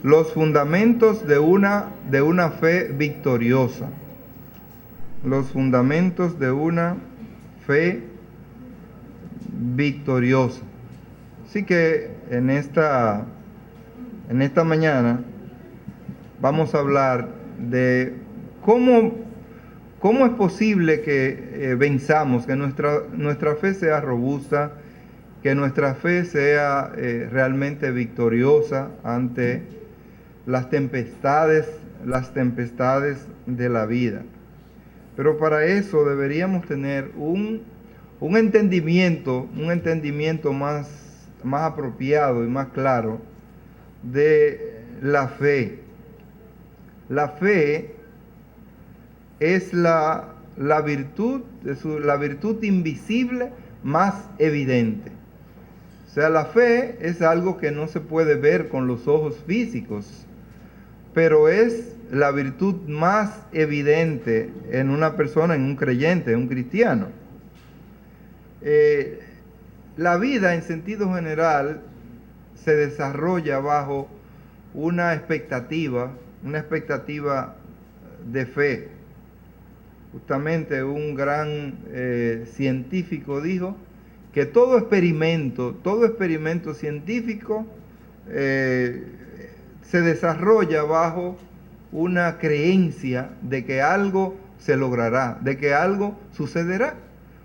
Los fundamentos de una fe victoriosa. Los fundamentos de una fe victoriosa. Así que en esta mañana vamos a hablar de cómo es posible que venzamos, que nuestra fe sea robusta, que nuestra fe sea realmente victoriosa ante las tempestades de la vida. Pero para eso deberíamos tener un entendimiento más apropiado y más claro de la fe. La fe es la virtud invisible más evidente. O sea, la fe es algo que no se puede ver con los ojos físicos, pero es la virtud más evidente en una persona, en un creyente, en un cristiano. La vida en sentido general se desarrolla bajo una expectativa de fe. Justamente un gran científico dijo que todo experimento científico se desarrolla bajo una creencia de que algo se logrará, de que algo sucederá.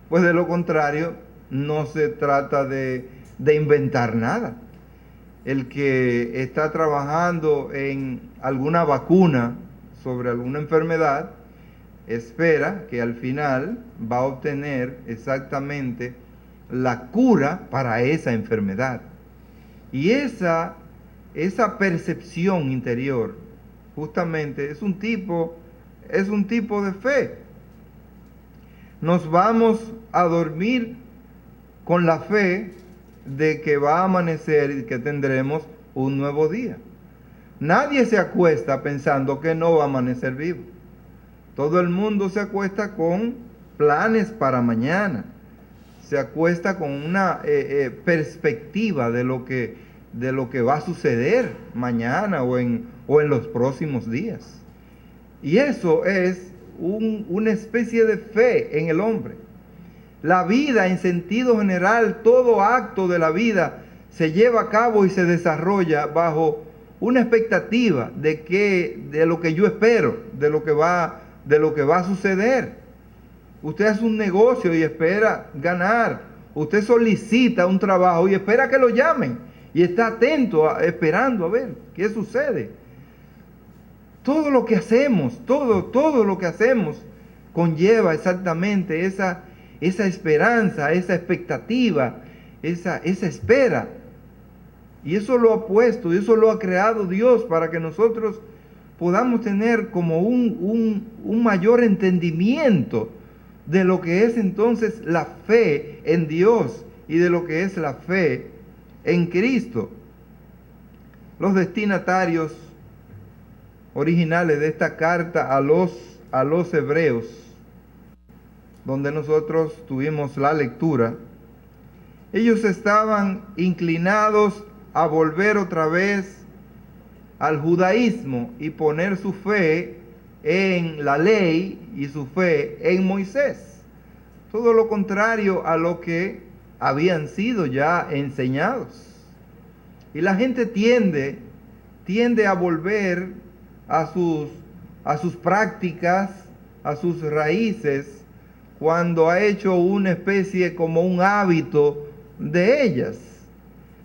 Pues de lo contrario, no se trata de inventar nada. El que está trabajando en alguna vacuna sobre alguna enfermedad, espera que al final va a obtener exactamente la cura para esa enfermedad. Y esa percepción interior justamente es un tipo de fe. Nos vamos a dormir con la fe de que va a amanecer y que tendremos un nuevo día. Nadie se acuesta pensando que no va a amanecer vivo. Todo el mundo se acuesta con planes para mañana. Se acuesta con una perspectiva de lo que va a suceder mañana o en los próximos días. Y eso es una especie de fe en el hombre. La vida en sentido general, todo acto de la vida se lleva a cabo y se desarrolla bajo una expectativa de lo que yo espero, de lo que va a suceder. Usted hace un negocio y espera ganar. Usted solicita un trabajo y espera que lo llamen. Y está atento, esperando a ver qué sucede. Todo lo que hacemos, todo lo que hacemos conlleva exactamente esa esperanza, esa expectativa, esa espera. Y eso lo ha puesto, y eso lo ha creado Dios para que nosotros podamos tener como un mayor entendimiento de lo que es entonces la fe en Dios y de lo que es la fe en Cristo. Los destinatarios originales de esta carta a los hebreos, donde nosotros tuvimos la lectura, ellos estaban inclinados a volver otra vez al judaísmo y poner su fe en la ley y su fe en Moisés. Todo lo contrario a lo que habían sido ya enseñados. Y la gente tiende a volver a sus prácticas, a sus raíces, cuando ha hecho una especie como un hábito de ellas.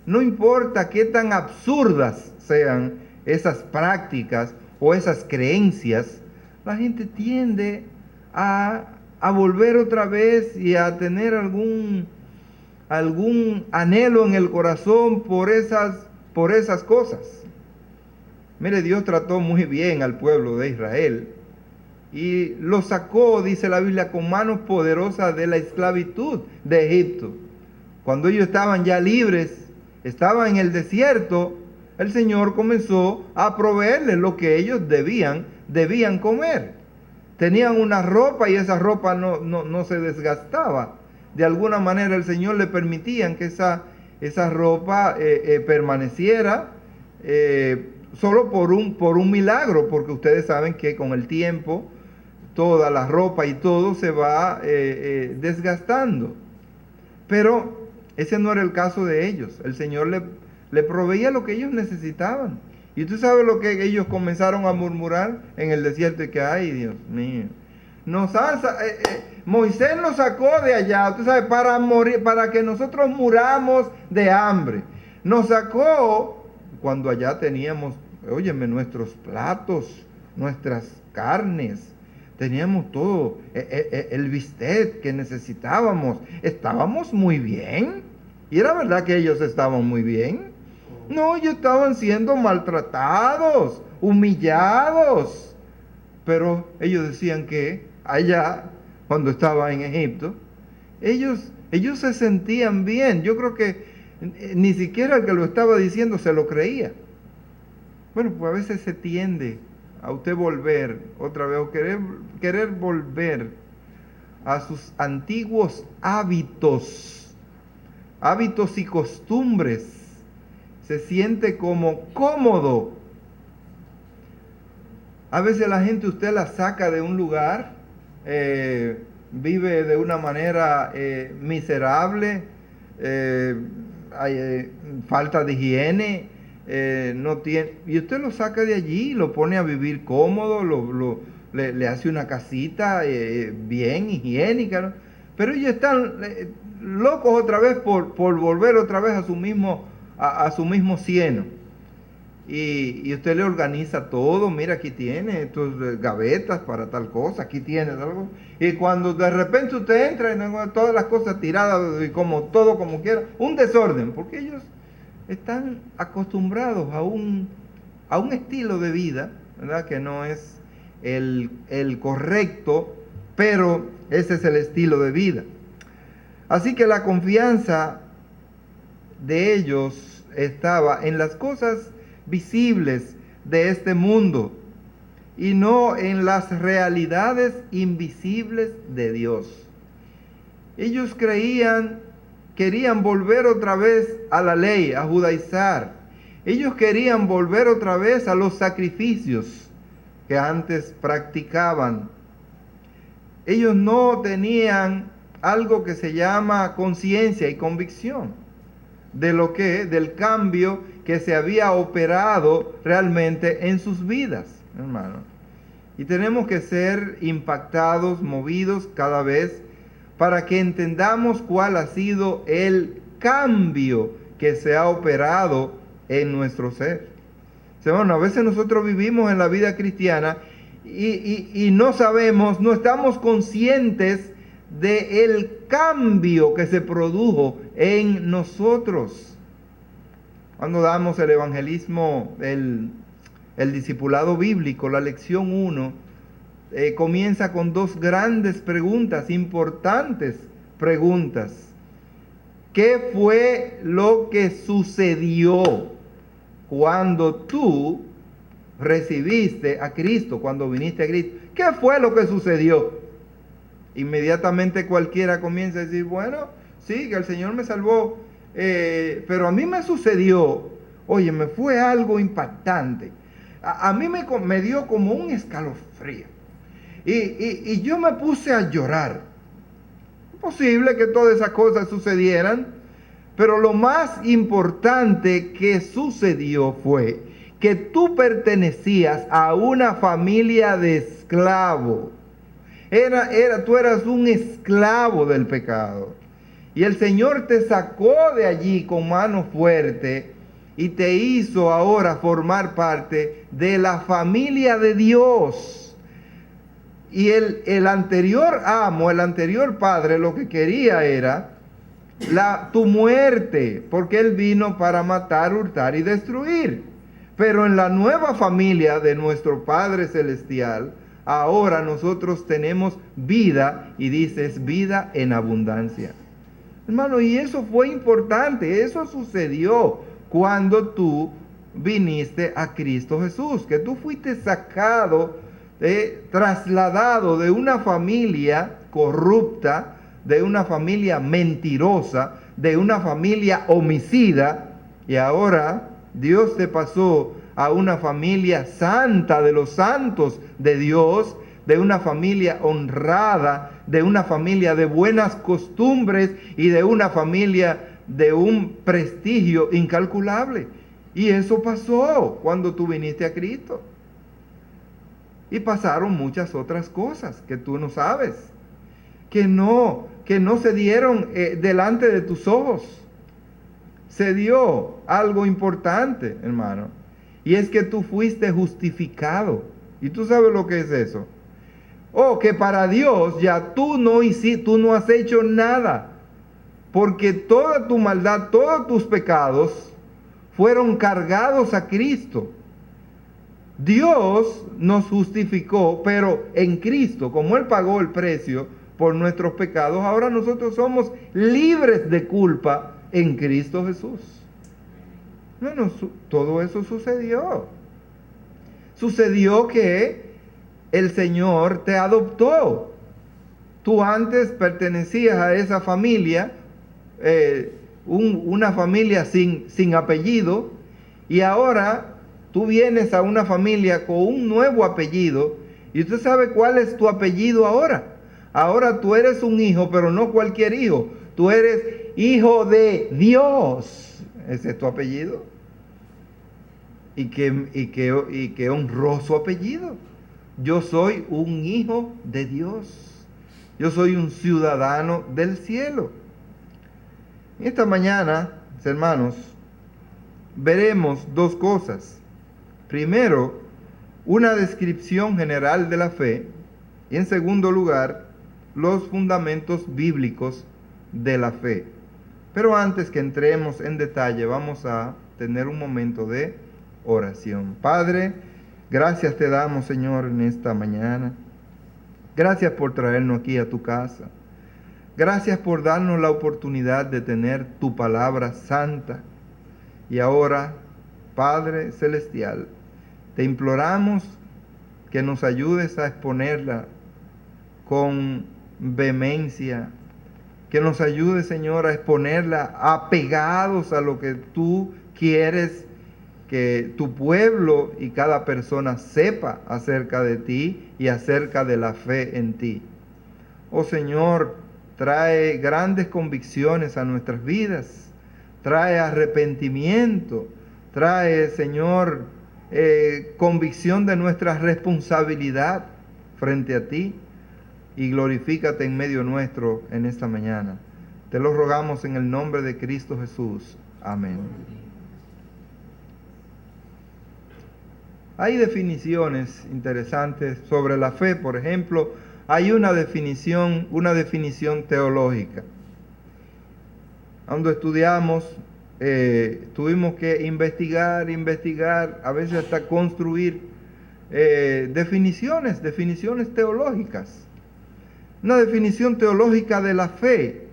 No importa qué tan absurdas sean esas prácticas o esas creencias, la gente tiende a volver otra vez y a tener algún anhelo en el corazón por esas cosas. Mire, Dios trató muy bien al pueblo de Israel y lo sacó, dice la Biblia, con manos poderosas de la esclavitud de Egipto. Cuando ellos estaban ya libres, estaban en el desierto, el Señor comenzó a proveerles lo que ellos debían comer. Tenían una ropa y esa ropa no se desgastaba. De alguna manera el Señor le permitía que esa ropa permaneciera solo por un milagro, porque ustedes saben que con el tiempo toda la ropa y todo se va desgastando. Pero ese no era el caso de ellos. El Señor le proveía lo que ellos necesitaban. Y tú sabes lo que ellos comenzaron a murmurar en el desierto, y que, ay, Dios mío, Moisés nos sacó de allá, tú sabes, para morir, para que nosotros muramos de hambre. Nos sacó cuando allá teníamos, óyeme, nuestros platos, nuestras carnes, teníamos todo, el bistec que necesitábamos, estábamos muy bien. Y era verdad que ellos estaban muy bien. No, ellos estaban siendo maltratados, humillados. Pero ellos decían que allá, cuando estaban en Egipto, ellos se sentían bien. Yo creo que ni siquiera el que lo estaba diciendo se lo creía. Bueno, pues a veces se tiende a usted volver otra vez, o querer volver a sus antiguos hábitos y costumbres. Se siente como cómodo. A veces la gente usted la saca de un lugar, vive de una manera miserable, hay falta de higiene, no tiene, y usted lo saca de allí, lo pone a vivir cómodo, le hace una casita bien higiénica, ¿no? Pero ellos están locos otra vez por volver otra vez a su mismo cieno. Y usted le organiza todo, mira, aquí tiene estos gavetas para tal cosa, aquí tiene algo. Y cuando de repente usted entra y todas las cosas tiradas, y todo como quiera, un desorden, porque ellos están acostumbrados a un estilo de vida, ¿verdad? Que no es el correcto, pero ese es el estilo de vida. Así que la confianza de ellos estaba en las cosas visibles de este mundo y no en las realidades invisibles de Dios. Ellos querían volver otra vez a la ley, a judaizar. Ellos querían volver otra vez a los sacrificios que antes practicaban. Ellos no tenían algo que se llama conciencia y convicción del cambio que se había operado realmente en sus vidas, hermano. Y tenemos que ser impactados, movidos cada vez para que entendamos cuál ha sido el cambio que se ha operado en nuestro ser. Bueno, a veces nosotros vivimos en la vida cristiana y no sabemos, no estamos conscientes del cambio que se produjo en nosotros. Cuando damos el evangelismo, el discipulado bíblico, la lección 1, comienza con dos grandes preguntas, importantes preguntas. ¿Qué fue lo que sucedió cuando tú recibiste a Cristo, cuando viniste a Cristo? ¿Qué fue lo que sucedió? Inmediatamente cualquiera comienza a decir, bueno, sí, que el Señor me salvó, pero a mí me sucedió, oye, me fue algo impactante. A mí me dio como un escalofrío. Y yo me puse a llorar. Es posible que todas esas cosas sucedieran, pero lo más importante que sucedió fue que tú pertenecías a una familia de esclavos. Tú eras un esclavo del pecado. Y el Señor te sacó de allí con mano fuerte y te hizo ahora formar parte de la familia de Dios. Y el anterior amo, el anterior padre, lo que quería era tu muerte, porque él vino para matar, hurtar y destruir. Pero en la nueva familia de nuestro Padre Celestial, ahora nosotros tenemos vida, y dices vida en abundancia. Hermano, y eso fue importante, eso sucedió cuando tú viniste a Cristo Jesús, que tú fuiste sacado, trasladado de una familia corrupta, de una familia mentirosa, de una familia homicida, y ahora Dios te pasó a una familia santa de los santos de Dios, de una familia honrada, de una familia de buenas costumbres y de una familia de un prestigio incalculable. Y eso pasó cuando tú viniste a Cristo. Y pasaron muchas otras cosas que tú no sabes, que no se dieron delante de tus ojos. Se dio algo importante, hermano, y es que tú fuiste justificado. ¿Y tú sabes lo que es eso? Que para Dios ya tú no has hecho nada, porque toda tu maldad, todos tus pecados fueron cargados a Cristo. Dios nos justificó, pero en Cristo, como Él pagó el precio por nuestros pecados, ahora nosotros somos libres de culpa en Cristo Jesús. Bueno, todo eso sucedió. Sucedió que el Señor te adoptó. Tú antes pertenecías a esa familia, una familia sin apellido, y ahora tú vienes a una familia con un nuevo apellido. ¿Y usted sabe cuál es tu apellido ahora? Ahora tú eres un hijo, pero no cualquier hijo. Tú eres hijo de Dios. Ese es tu apellido. Y qué honroso apellido. Yo soy un hijo de Dios. Yo soy un ciudadano del cielo. Esta mañana, hermanos, veremos dos cosas. Primero, una descripción general de la fe. Y en segundo lugar, los fundamentos bíblicos de la fe. Pero antes que entremos en detalle, vamos a tener un momento de oración. Padre, gracias te damos, Señor, en esta mañana. Gracias por traernos aquí a tu casa. Gracias por darnos la oportunidad de tener tu palabra santa. Y ahora, Padre Celestial, te imploramos que nos ayudes a exponerla con vehemencia, que nos ayudes, Señor, a exponerla apegados a lo que tú quieres que tu pueblo y cada persona sepa acerca de ti y acerca de la fe en ti. Oh Señor, trae grandes convicciones a nuestras vidas, trae arrepentimiento, trae, Señor, convicción de nuestra responsabilidad frente a ti, y glorifícate en medio nuestro en esta mañana. Te lo rogamos en el nombre de Cristo Jesús. Amén. Hay definiciones interesantes sobre la fe. Por ejemplo, hay una definición teológica. Cuando estudiamos, tuvimos que investigar, a veces hasta construir definiciones teológicas. Una definición teológica de la fe.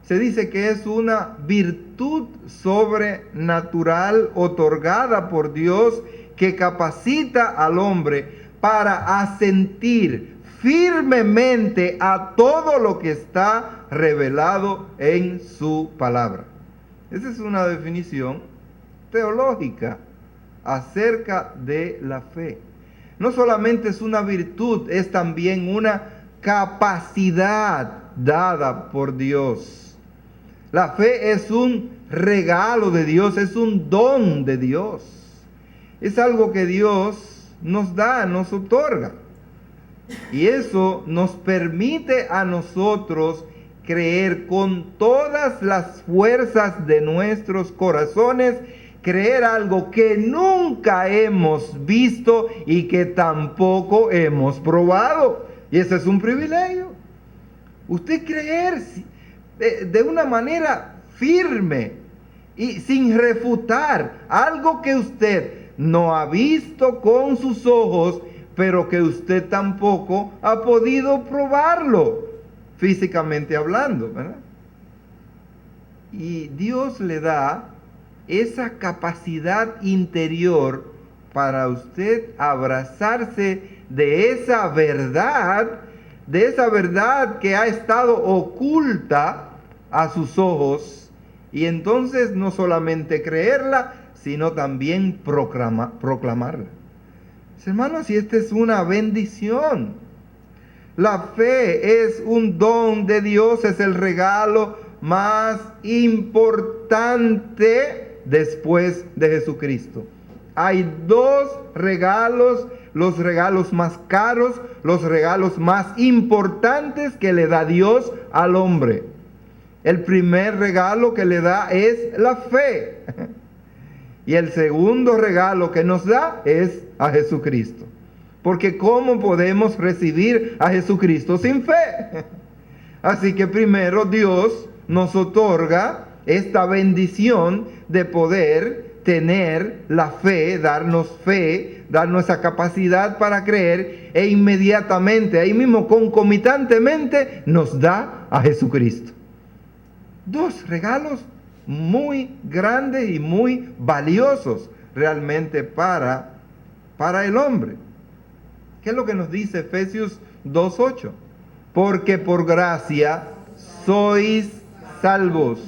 Se dice que es una virtud sobrenatural otorgada por Dios que capacita al hombre para asentir firmemente a todo lo que está revelado en su palabra. Esa es una definición teológica acerca de la fe. No solamente es una virtud, es también una capacidad dada por Dios. La fe es un regalo de Dios, es un don de Dios. Es algo que Dios nos da, nos otorga. Y eso nos permite a nosotros creer con todas las fuerzas de nuestros corazones, creer algo que nunca hemos visto y que tampoco hemos probado. Y ese es un privilegio. Usted creer de una manera firme y sin refutar algo que usted no ha visto con sus ojos, pero que usted tampoco ha podido probarlo, físicamente hablando, ¿verdad? Y Dios le da esa capacidad interior para usted abrazarse de esa verdad que ha estado oculta a sus ojos, y entonces no solamente creerla, sino también proclamarla. Hermanos, y esta es una bendición. La fe es un don de Dios, es el regalo más importante después de Jesucristo. Hay dos regalos, los regalos más caros, los regalos más importantes que le da Dios al hombre. El primer regalo que le da es la fe. Y el segundo regalo que nos da es a Jesucristo. Porque ¿cómo podemos recibir a Jesucristo sin fe? Así que primero Dios nos otorga esta bendición de poder tener la fe, darnos esa capacidad para creer, e inmediatamente, ahí mismo, concomitantemente, nos da a Jesucristo. Dos regalos muy grandes y muy valiosos realmente para el hombre. ¿Qué es lo que nos dice Efesios 2:8? Porque por gracia sois salvos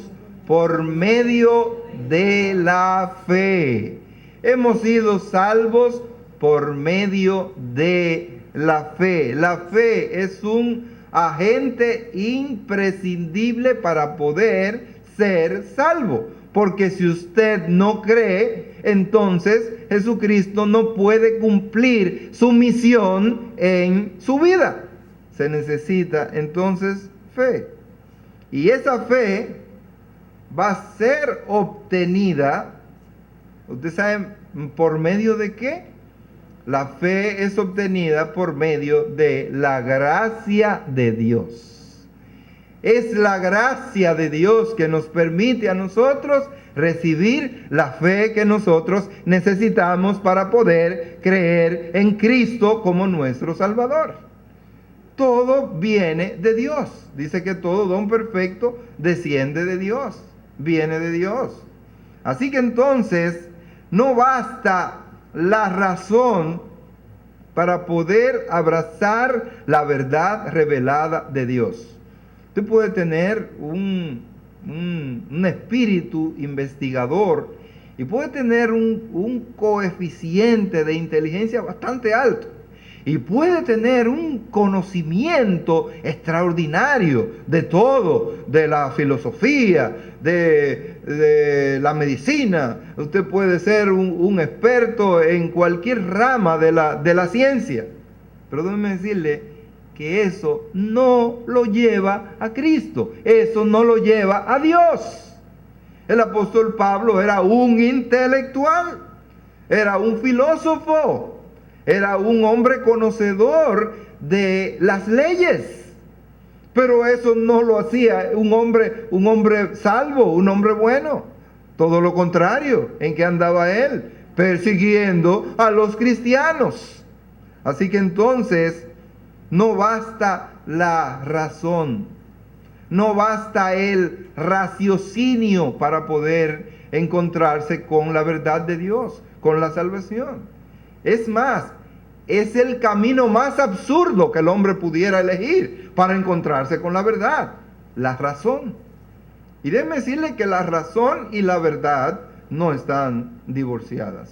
por medio de la fe. Hemos sido salvos por medio de la fe. La fe es un agente imprescindible para poder ser salvo. Porque si usted no cree, entonces Jesucristo no puede cumplir su misión en su vida. Se necesita entonces fe. Y esa fe va a ser obtenida, ¿ustedes saben por medio de qué? La fe es obtenida por medio de la gracia de Dios. Es la gracia de Dios que nos permite a nosotros recibir la fe que nosotros necesitamos para poder creer en Cristo como nuestro Salvador. Todo viene de Dios. Dice que todo don perfecto desciende de Dios, viene de Dios. Así que entonces no basta la razón para poder abrazar la verdad revelada de Dios. Usted puede tener un espíritu investigador y puede tener un coeficiente de inteligencia bastante alto y puede tener un conocimiento extraordinario de todo, de la filosofía, de la medicina. Usted puede ser un experto en cualquier rama de la ciencia, pero déjeme decirle que eso no lo lleva a Cristo, eso no lo lleva a Dios. El apóstol Pablo era un intelectual, era un filósofo, era un hombre conocedor de las leyes, pero eso no lo hacía un hombre salvo, un hombre bueno. Todo lo contrario, ¿en qué andaba él? Persiguiendo a los cristianos. Así que entonces no basta la razón, no basta el raciocinio para poder encontrarse con la verdad de Dios, con la salvación. Es más, es el camino más absurdo que el hombre pudiera elegir para encontrarse con la verdad, la razón. Y déjeme decirle que la razón y la verdad no están divorciadas.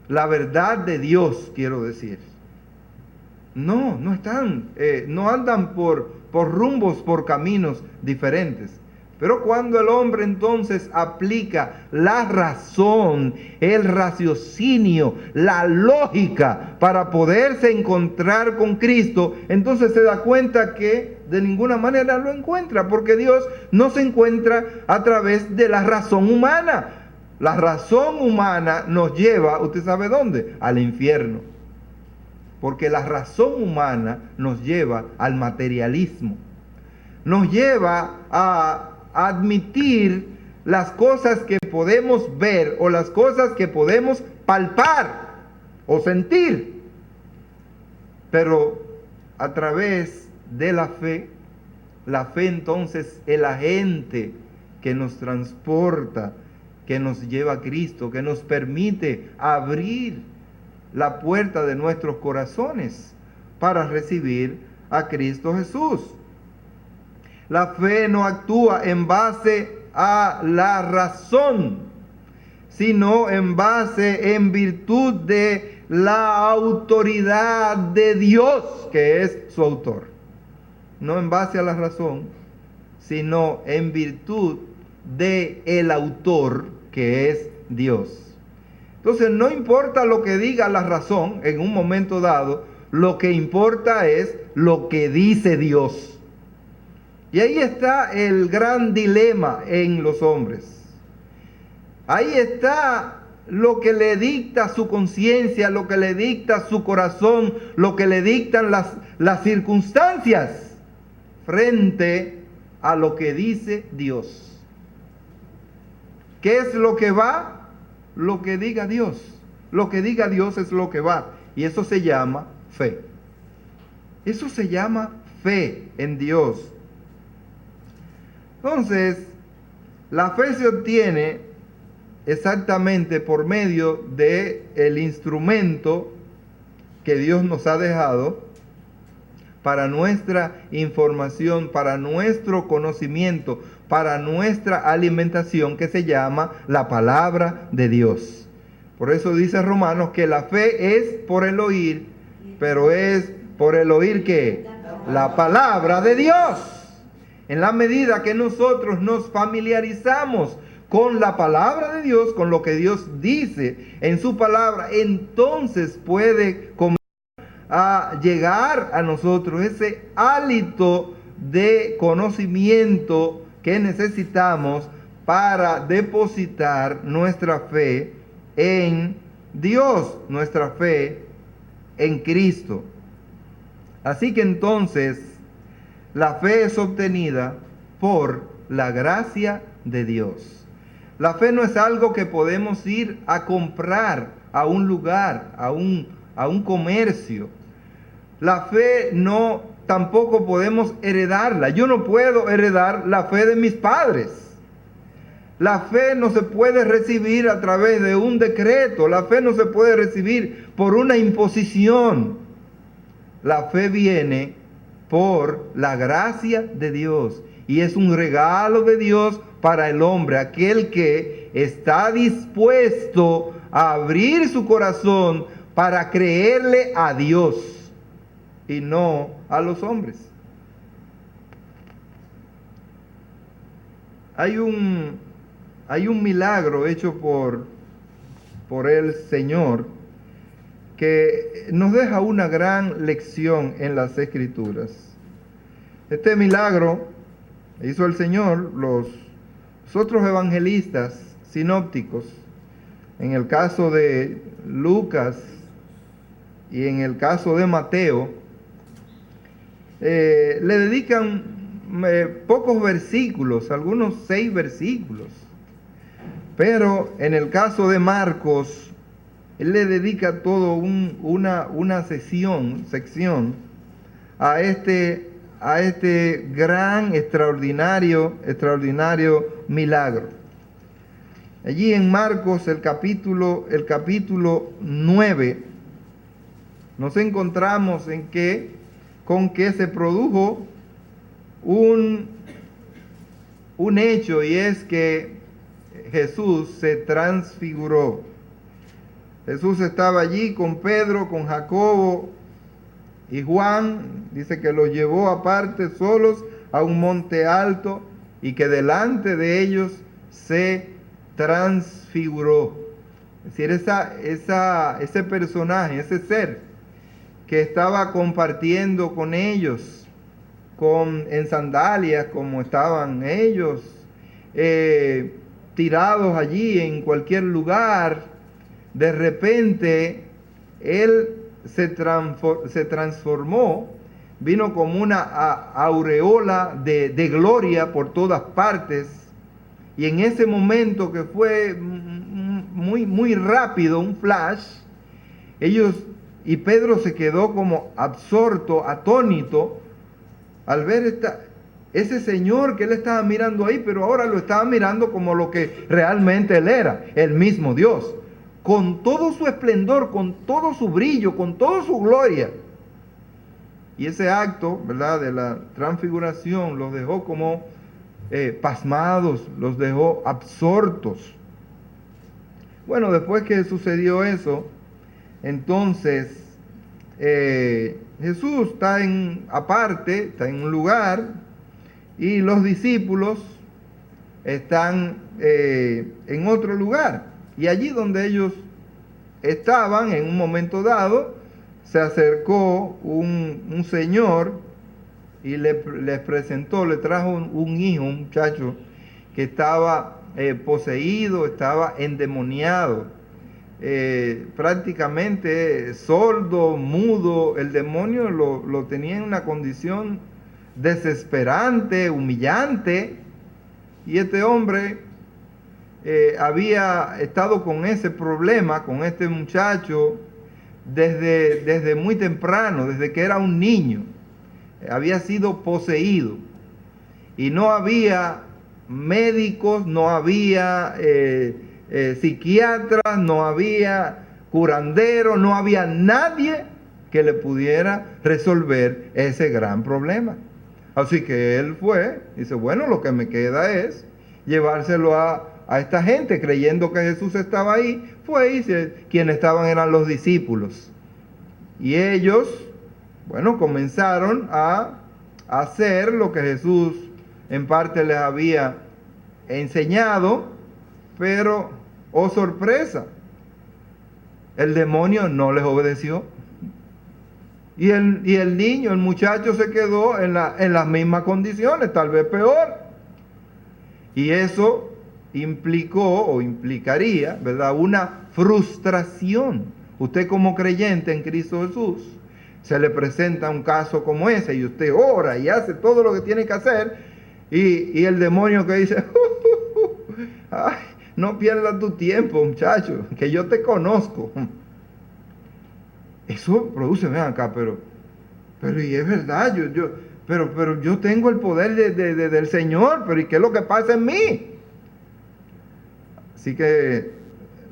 La verdad de Dios, quiero decir. No están, no andan por rumbos, por caminos diferentes. Pero cuando el hombre entonces aplica la razón, el raciocinio, la lógica para poderse encontrar con Cristo, entonces se da cuenta que de ninguna manera lo encuentra, porque Dios no se encuentra a través de la razón humana. La razón humana nos lleva, ¿usted sabe dónde? Al infierno. Porque la razón humana nos lleva al materialismo. Nos lleva a admitir las cosas que podemos ver o las cosas que podemos palpar o sentir. Pero a través de la fe entonces el agente que nos transporta, que nos lleva a Cristo, que nos permite abrir la puerta de nuestros corazones para recibir a Cristo Jesús. La fe no actúa en base a la razón, sino en base, en virtud de la autoridad de Dios, que es su autor. No en base a la razón, sino en virtud de el autor, que es Dios. Entonces, no importa lo que diga la razón en un momento dado, lo que importa es lo que dice Dios. Y ahí está el gran dilema en los hombres. Ahí está lo que le dicta su conciencia, lo que le dicta su corazón, lo que le dictan las circunstancias frente a lo que dice Dios. ¿Qué es lo que va? Lo que diga Dios. Lo que diga Dios es lo que va. Y eso se llama fe. Eso se llama fe en Dios. Entonces, la fe se obtiene exactamente por medio de el instrumento que Dios nos ha dejado para nuestra información, para nuestro conocimiento, para nuestra alimentación, que se llama la palabra de Dios. Por eso dice Romanos que la fe es por el oír, pero es por el oír que la palabra de Dios. En la medida que nosotros nos familiarizamos con la palabra de Dios, con lo que Dios dice en su palabra, entonces puede comenzar a llegar a nosotros ese hálito de conocimiento que necesitamos para depositar nuestra fe en Dios, nuestra fe en Cristo. Así que entonces la fe es obtenida por la gracia de Dios. La fe no es algo que podemos ir a comprar a un lugar, a un comercio. La fe no, tampoco podemos heredarla. Yo no puedo heredar la fe de mis padres. La fe no se puede recibir a través de un decreto. La fe no se puede recibir por una imposición. La fe viene por la gracia de Dios. Y es un regalo de Dios para el hombre, aquel que está dispuesto a abrir su corazón para creerle a Dios y no a los hombres. Hay un milagro hecho por el Señor que nos deja una gran lección en las Escrituras. Este milagro hizo el Señor. Los otros evangelistas sinópticos, en el caso de Lucas y en el caso de Mateo, le dedican pocos versículos, algunos 6 versículos. Pero en el caso de Marcos, él le dedica todo una sección a este gran, extraordinario milagro. Allí en Marcos, el capítulo 9, nos encontramos con que se produjo un hecho, y es que Jesús se transfiguró. Jesús estaba allí con Pedro, con Jacobo y Juan. Dice que los llevó aparte solos a un monte alto y que delante de ellos se transfiguró. Es decir, ese personaje, ese ser que estaba compartiendo con ellos, en sandalias como estaban ellos, tirados allí en cualquier lugar, de repente él se transformó, vino como una aureola de gloria por todas partes, y en ese momento que fue muy rápido, un flash, y Pedro se quedó como absorto, atónito, al ver ese Señor que él estaba mirando ahí, pero ahora lo estaba mirando como lo que realmente él era, el mismo Dios, con todo su esplendor, con todo su brillo, con toda su gloria. Y ese acto, ¿verdad?, de la transfiguración los dejó como pasmados, los dejó absortos. Bueno, después que sucedió eso, entonces Jesús está aparte, está en un lugar, y los discípulos están en otro lugar. Y allí donde ellos estaban, en un momento dado, se acercó un señor y les presentó, le trajo un hijo, un muchacho que estaba poseído, estaba endemoniado, prácticamente sordo, mudo. El demonio lo tenía en una condición desesperante, humillante, y este hombre había estado con ese problema, con este muchacho, desde muy temprano, desde que era un niño. Había sido poseído y no había médicos, no había psiquiatras, no había curanderos, no había nadie que le pudiera resolver ese gran problema. Así que él fue, dice, bueno, lo que me queda es llevárselo a esta gente, creyendo que Jesús estaba ahí. Fue y quienes estaban eran los discípulos. Y ellos, bueno, comenzaron a hacer lo que Jesús en parte les había enseñado, pero, oh sorpresa, el demonio no les obedeció. Y el niño, el muchacho se quedó en las mismas condiciones, tal vez peor. Y eso implicó o implicaría, ¿verdad?, una frustración. Usted como creyente en Cristo Jesús, se le presenta un caso como ese y usted ora y hace todo lo que tiene que hacer, y el demonio que dice, ay, no pierdas tu tiempo, muchacho, que yo te conozco. Eso produce, ven acá, pero y es verdad, pero yo tengo el poder del Señor, pero ¿y qué es lo que pasa en mí? Así que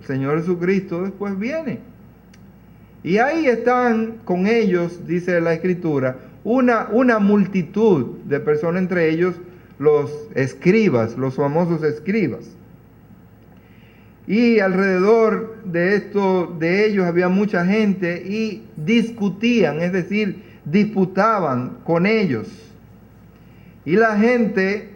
el Señor Jesucristo después viene. Y ahí están con ellos, dice la Escritura, una multitud de personas, entre ellos los escribas, los famosos escribas. Y alrededor de ellos había mucha gente y discutían, es decir, disputaban con ellos. Y la gente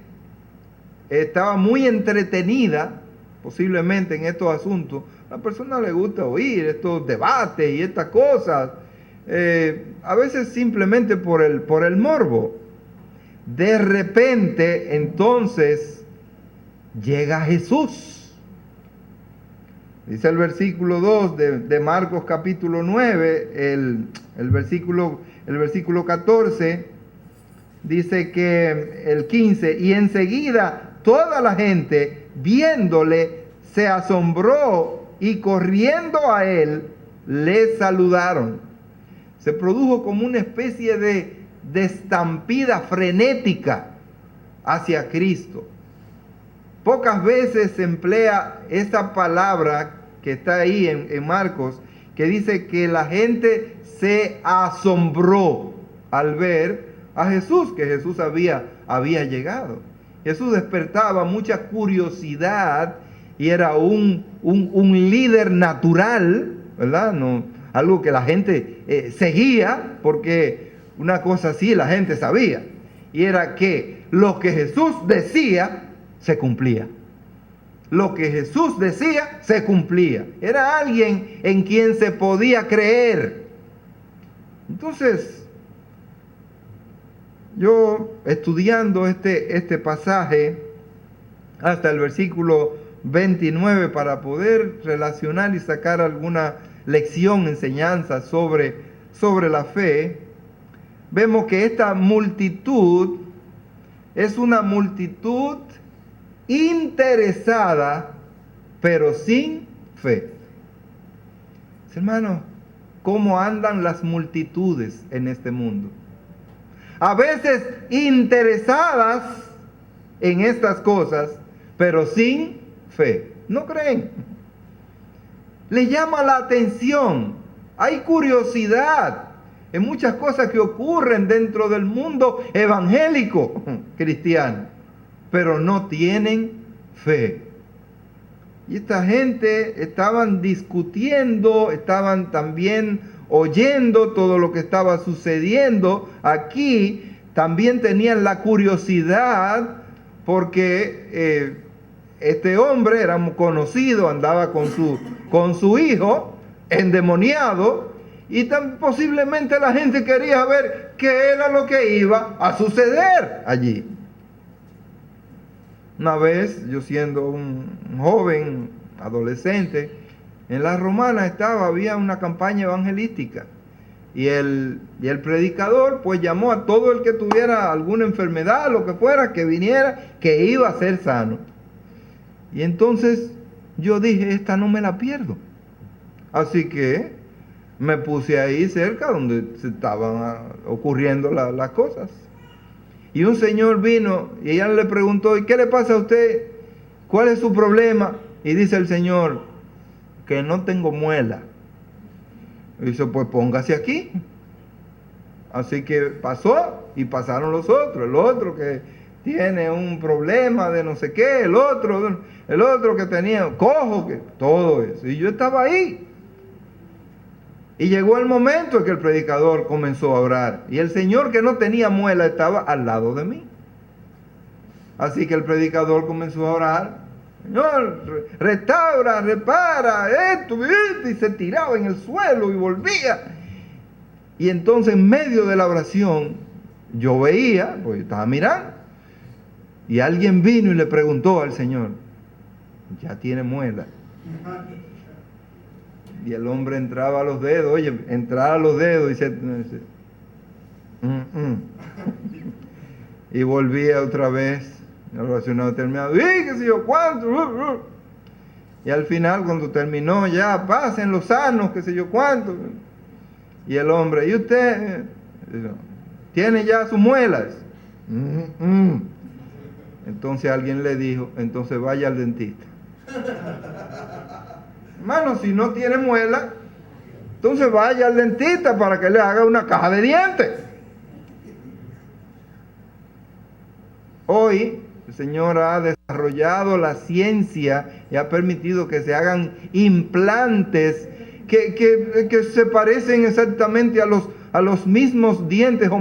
estaba muy entretenida, posiblemente en estos asuntos. A la persona le gusta oír estos debates y estas cosas, a veces simplemente por el morbo. De repente, entonces, llega Jesús. Dice el versículo 2 de Marcos capítulo 9, el versículo 14, dice que el 15, y enseguida toda la gente viéndole se asombró y corriendo a él le saludaron. Se produjo como una especie de estampida frenética hacia Cristo. Pocas veces se emplea esa palabra que está ahí en Marcos, que dice que la gente se asombró al ver a Jesús, que Jesús había llegado. Jesús despertaba mucha curiosidad y era un líder natural, ¿verdad? No, algo que la gente seguía, porque una cosa así la gente sabía, y era que lo que Jesús decía se cumplía. Lo que Jesús decía se cumplía. Era alguien en quien se podía creer. Entonces, yo estudiando este pasaje hasta el versículo 29 para poder relacionar y sacar alguna lección, enseñanza sobre la fe, vemos que esta multitud es una multitud interesada, pero sin fe. Hermanos, ¿cómo andan las multitudes en este mundo? A veces interesadas en estas cosas, pero sin fe. ¿No creen? Les llama la atención. Hay curiosidad en muchas cosas que ocurren dentro del mundo evangélico cristiano, pero no tienen fe. Y esta gente estaban discutiendo, estaban también oyendo todo lo que estaba sucediendo aquí. También tenían la curiosidad porque este hombre era conocido, andaba con su hijo endemoniado, y posiblemente la gente quería ver qué era lo que iba a suceder allí. Una vez, yo siendo un joven, adolescente, en la Romana había una campaña evangelística. Y el predicador pues llamó a todo el que tuviera alguna enfermedad, lo que fuera, que viniera, que iba a ser sano. Y entonces yo dije, esta no me la pierdo. Así que me puse ahí cerca donde se estaban ocurriendo las cosas. Y un señor vino y ella le preguntó, ¿y qué le pasa a usted? ¿Cuál es su problema? Y dice el señor, que no tengo muela. Y dice, pues póngase aquí. Así que pasó y pasaron los otros. El otro que tiene un problema de no sé qué, el otro que tenía cojo, que todo eso. Y yo estaba ahí. Y llegó el momento en que el predicador comenzó a orar. Y el señor que no tenía muela estaba al lado de mí. Así que el predicador comenzó a orar. Señor, restaura, repara, esto, y se tiraba en el suelo y volvía. Y entonces en medio de la oración, yo veía, pues estaba mirando. Y alguien vino y le preguntó al Señor, ¿ya tiene muela? Y el hombre entraba a los dedos, entraba a los dedos y se y volvía otra vez, la oración no terminado, qué sé yo, cuánto, y al final cuando terminó ya, pasen los sanos, qué sé yo, cuánto, y el hombre, ¿y usted tiene ya sus muelas? Entonces alguien le dijo, entonces vaya al dentista. Hermano, si no tiene muela, entonces vaya al dentista para que le haga una caja de dientes. Hoy el Señor ha desarrollado la ciencia y ha permitido que se hagan implantes que se parecen exactamente a los mismos dientes o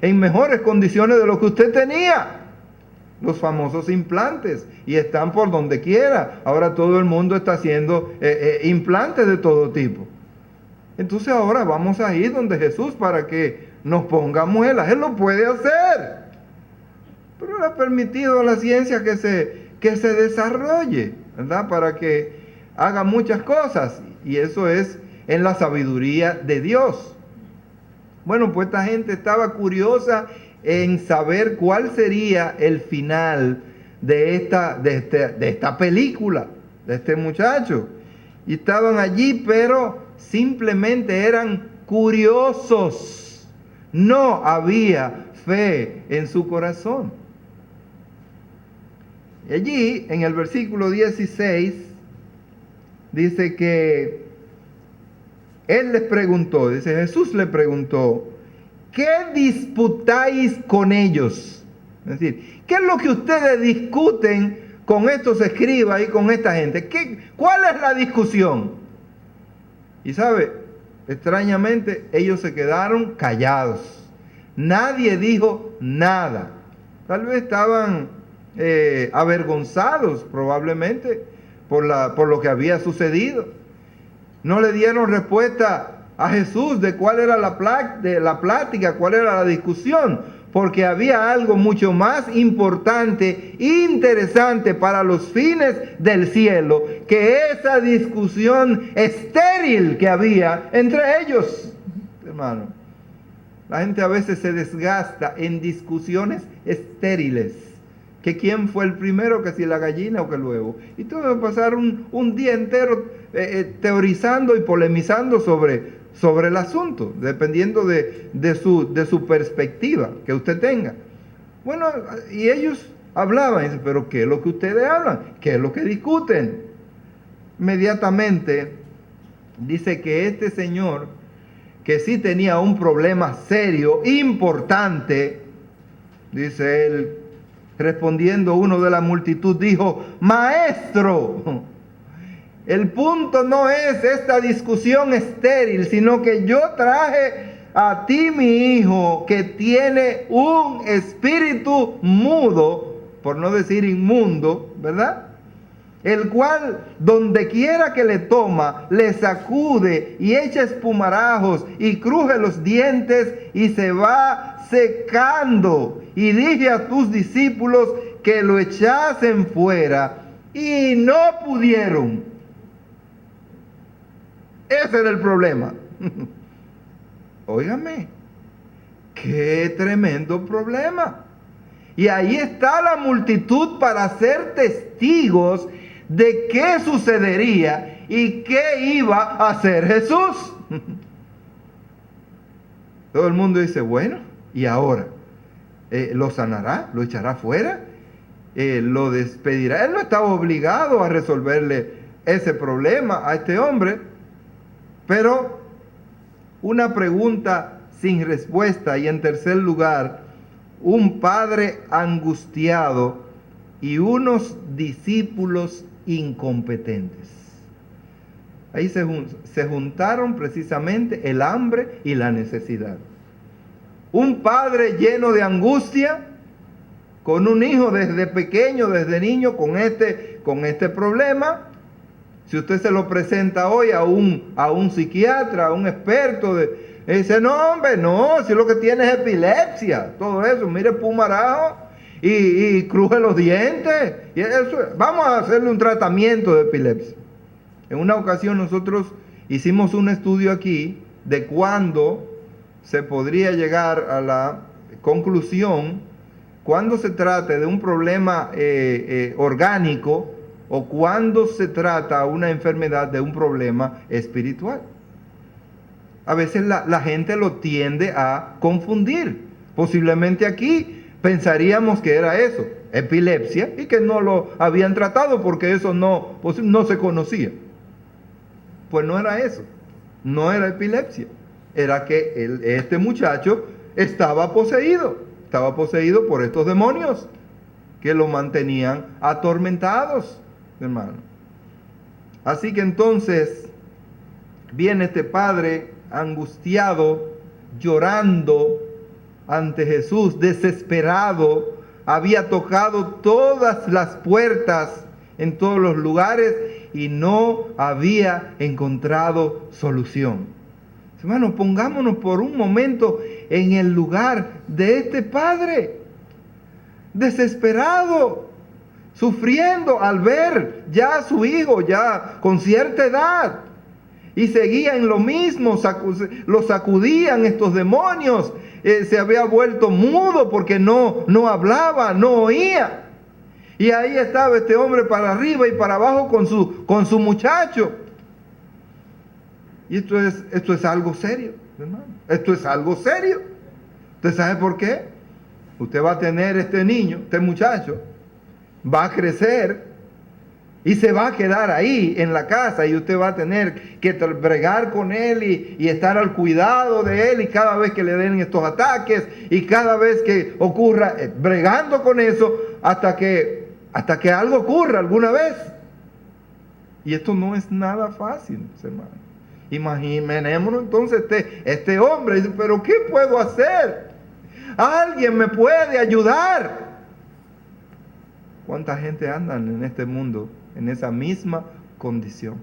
en mejores condiciones de lo que usted tenía. Los famosos implantes, y están por donde quiera. Ahora todo el mundo está haciendo implantes de todo tipo. Entonces ahora vamos a ir donde Jesús para que nos ponga muelas. Él lo puede hacer, pero le ha permitido a la ciencia que se desarrolle, ¿verdad? Para que haga muchas cosas, y eso es en la sabiduría de Dios. Bueno, pues esta gente estaba curiosa en saber cuál sería el final de esta película, de este muchacho. Y estaban allí, pero simplemente eran curiosos. No había fe en su corazón. Y allí, en el versículo 16, dice que él les preguntó, dice Jesús le preguntó, ¿qué disputáis con ellos? Es decir, ¿qué es lo que ustedes discuten con estos escribas y con esta gente? ¿Cuál es la discusión? Y sabe, extrañamente ellos se quedaron callados. Nadie dijo nada. Tal vez estaban avergonzados probablemente por lo que había sucedido. No le dieron respuesta a Jesús de cuál era la plática, cuál era la discusión, porque había algo mucho más importante, interesante para los fines del cielo, que esa discusión estéril que había entre ellos. Hermano, la gente a veces se desgasta en discusiones estériles, que quién fue el primero, que si la gallina o que el huevo, y tú vas a pasar un día entero teorizando y polemizando sobre el asunto, dependiendo de su perspectiva que usted tenga. Bueno, y ellos hablaban, y dicen, pero ¿qué es lo que ustedes hablan? ¿Qué es lo que discuten? Inmediatamente dice que este señor, que sí tenía un problema serio, importante, dice él, respondiendo uno de la multitud, dijo, maestro, El punto no es esta discusión estéril, sino que yo traje a ti, mi hijo, que tiene un espíritu mudo, por no decir inmundo, ¿verdad? El cual, donde quiera que le toma, le sacude y echa espumarajos y cruje los dientes y se va secando. Y dije a tus discípulos que lo echasen fuera y no pudieron. Ese era el problema. Óigame, qué tremendo problema. Y ahí está la multitud para ser testigos de qué sucedería y qué iba a hacer Jesús. Todo el mundo dice, bueno, ¿y ahora? ¿Lo sanará? ¿Lo echará fuera? ¿Lo despedirá? Él no estaba obligado a resolverle ese problema a este hombre, pero una pregunta sin respuesta. Y en tercer lugar, un padre angustiado y unos discípulos incompetentes. Ahí se juntaron precisamente el hambre y la necesidad. Un padre lleno de angustia, con un hijo desde pequeño, desde niño, con este problema. Si usted se lo presenta hoy a un psiquiatra, a un experto, dice, no hombre, no, si lo que tiene es epilepsia, todo eso, mire pumarajo y cruje los dientes, y eso, vamos a hacerle un tratamiento de epilepsia. En una ocasión nosotros hicimos un estudio aquí de cuándo se podría llegar a la conclusión, cuando se trate de un problema orgánico, o cuando se trata una enfermedad de un problema espiritual. A veces la gente lo tiende a confundir. Posiblemente aquí pensaríamos que era eso, epilepsia, y que no lo habían tratado porque eso no se conocía. Pues no era eso, no era epilepsia, era que este muchacho estaba poseído por estos demonios que lo mantenían atormentados, hermano. Así que entonces viene este padre angustiado, llorando ante Jesús, desesperado. Había tocado todas las puertas en todos los lugares y no había encontrado solución. Hermano, pongámonos por un momento en el lugar de este padre, desesperado, sufriendo al ver ya a su hijo, ya con cierta edad, y seguía en lo mismo, lo sacudían estos demonios, se había vuelto mudo porque no hablaba, no oía, y ahí estaba este hombre para arriba y para abajo con su muchacho. Y esto es algo serio, hermano. Esto es algo serio. ¿Usted sabe por qué? Usted va a tener este niño, este muchacho, va a crecer y se va a quedar ahí en la casa, y usted va a tener que bregar con él y estar al cuidado de él, y cada vez que le den estos ataques y cada vez que ocurra, bregando con eso hasta que algo ocurra alguna vez. Y esto no es nada fácil, hermano. Imaginémonos entonces este hombre dice, pero ¿qué puedo hacer? ¿Alguien me puede ayudar? ¿Cuánta gente andan en este mundo en esa misma condición?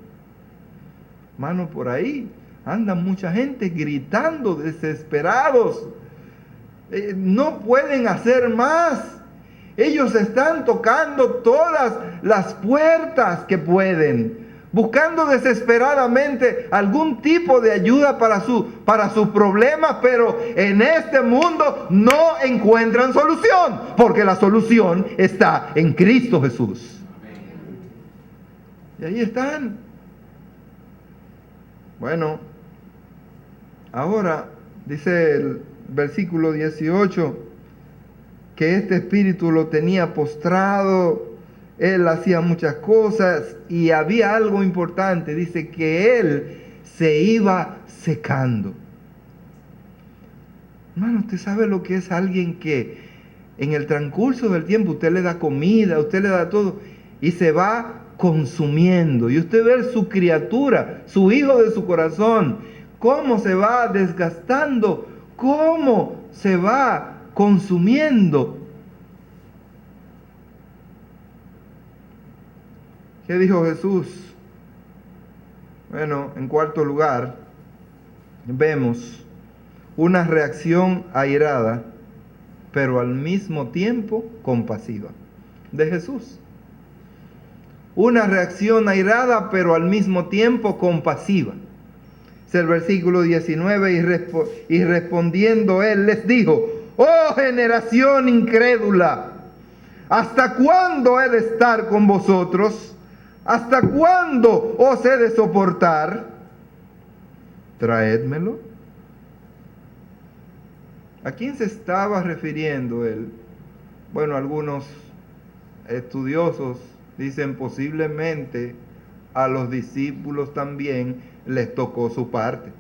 Hermano, por ahí anda mucha gente gritando, desesperados. No pueden hacer más. Ellos están tocando todas las puertas que pueden, buscando desesperadamente algún tipo de ayuda para sus problemas, pero en este mundo no encuentran solución, porque la solución está en Cristo Jesús. Y ahí están. Bueno, ahora dice el versículo 18, que este espíritu lo tenía postrado. Él hacía muchas cosas y había algo importante. Dice que él se iba secando. Hermano, usted sabe lo que es alguien que en el transcurso del tiempo usted le da comida, usted le da todo, y se va consumiendo. Y usted ve su criatura, su hijo de su corazón, cómo se va desgastando, cómo se va consumiendo. ¿Qué dijo Jesús? Bueno, en cuarto lugar, vemos una reacción airada, pero al mismo tiempo compasiva, de Jesús. Una reacción airada, pero al mismo tiempo compasiva. Es el versículo 19, y respondiendo él les dijo: oh generación incrédula, ¿hasta cuándo he de estar con vosotros? ¿Hasta cuándo os he de soportar? Traédmelo. ¿A quién se estaba refiriendo él? Bueno, algunos estudiosos dicen posiblemente a los discípulos también les tocó su parte.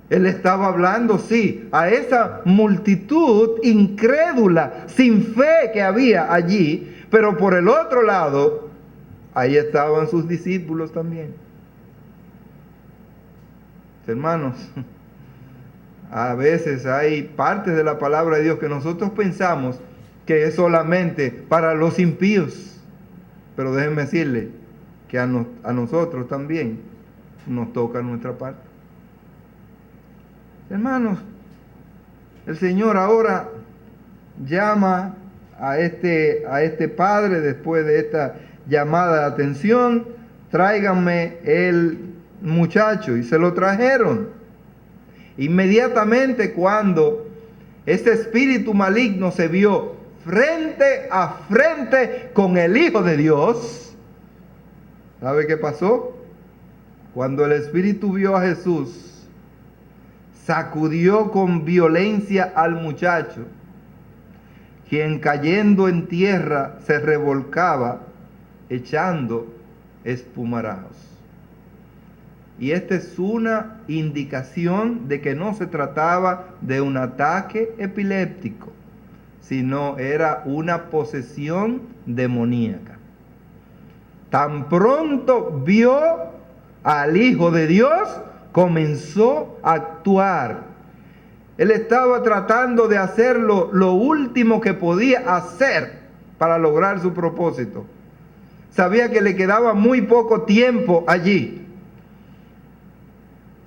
Él estaba hablando, sí, a esa multitud incrédula, sin fe que había allí, pero por el otro lado, ahí estaban sus discípulos también. Hermanos, a veces hay partes de la palabra de Dios que nosotros pensamos que es solamente para los impíos, pero déjenme decirle que a nosotros también nos toca nuestra parte. Hermanos, el Señor ahora llama a este padre después de esta llamada de atención: tráiganme el muchacho. Y se lo trajeron. Inmediatamente cuando este espíritu maligno se vio frente a frente con el Hijo de Dios, ¿sabe qué pasó? Cuando el espíritu vio a Jesús, sacudió con violencia al muchacho, quien cayendo en tierra se revolcaba echando espumarajos. Y esta es una indicación de que no se trataba de un ataque epiléptico, sino era una posesión demoníaca. Tan pronto vio al Hijo de Dios, comenzó a actuar. Él estaba tratando de hacer lo último que podía hacer para lograr su propósito. Sabía que le quedaba muy poco tiempo allí.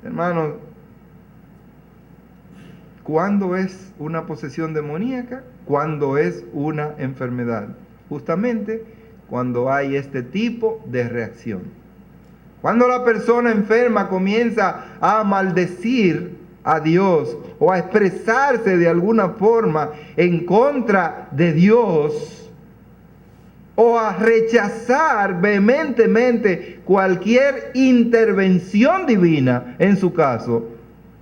Hermanos, ¿cuándo es una posesión demoníaca? ¿Cuándo es una enfermedad? Justamente cuando hay este tipo de reacción. Cuando la persona enferma comienza a maldecir a Dios o a expresarse de alguna forma en contra de Dios, o a rechazar vehementemente cualquier intervención divina, en su caso,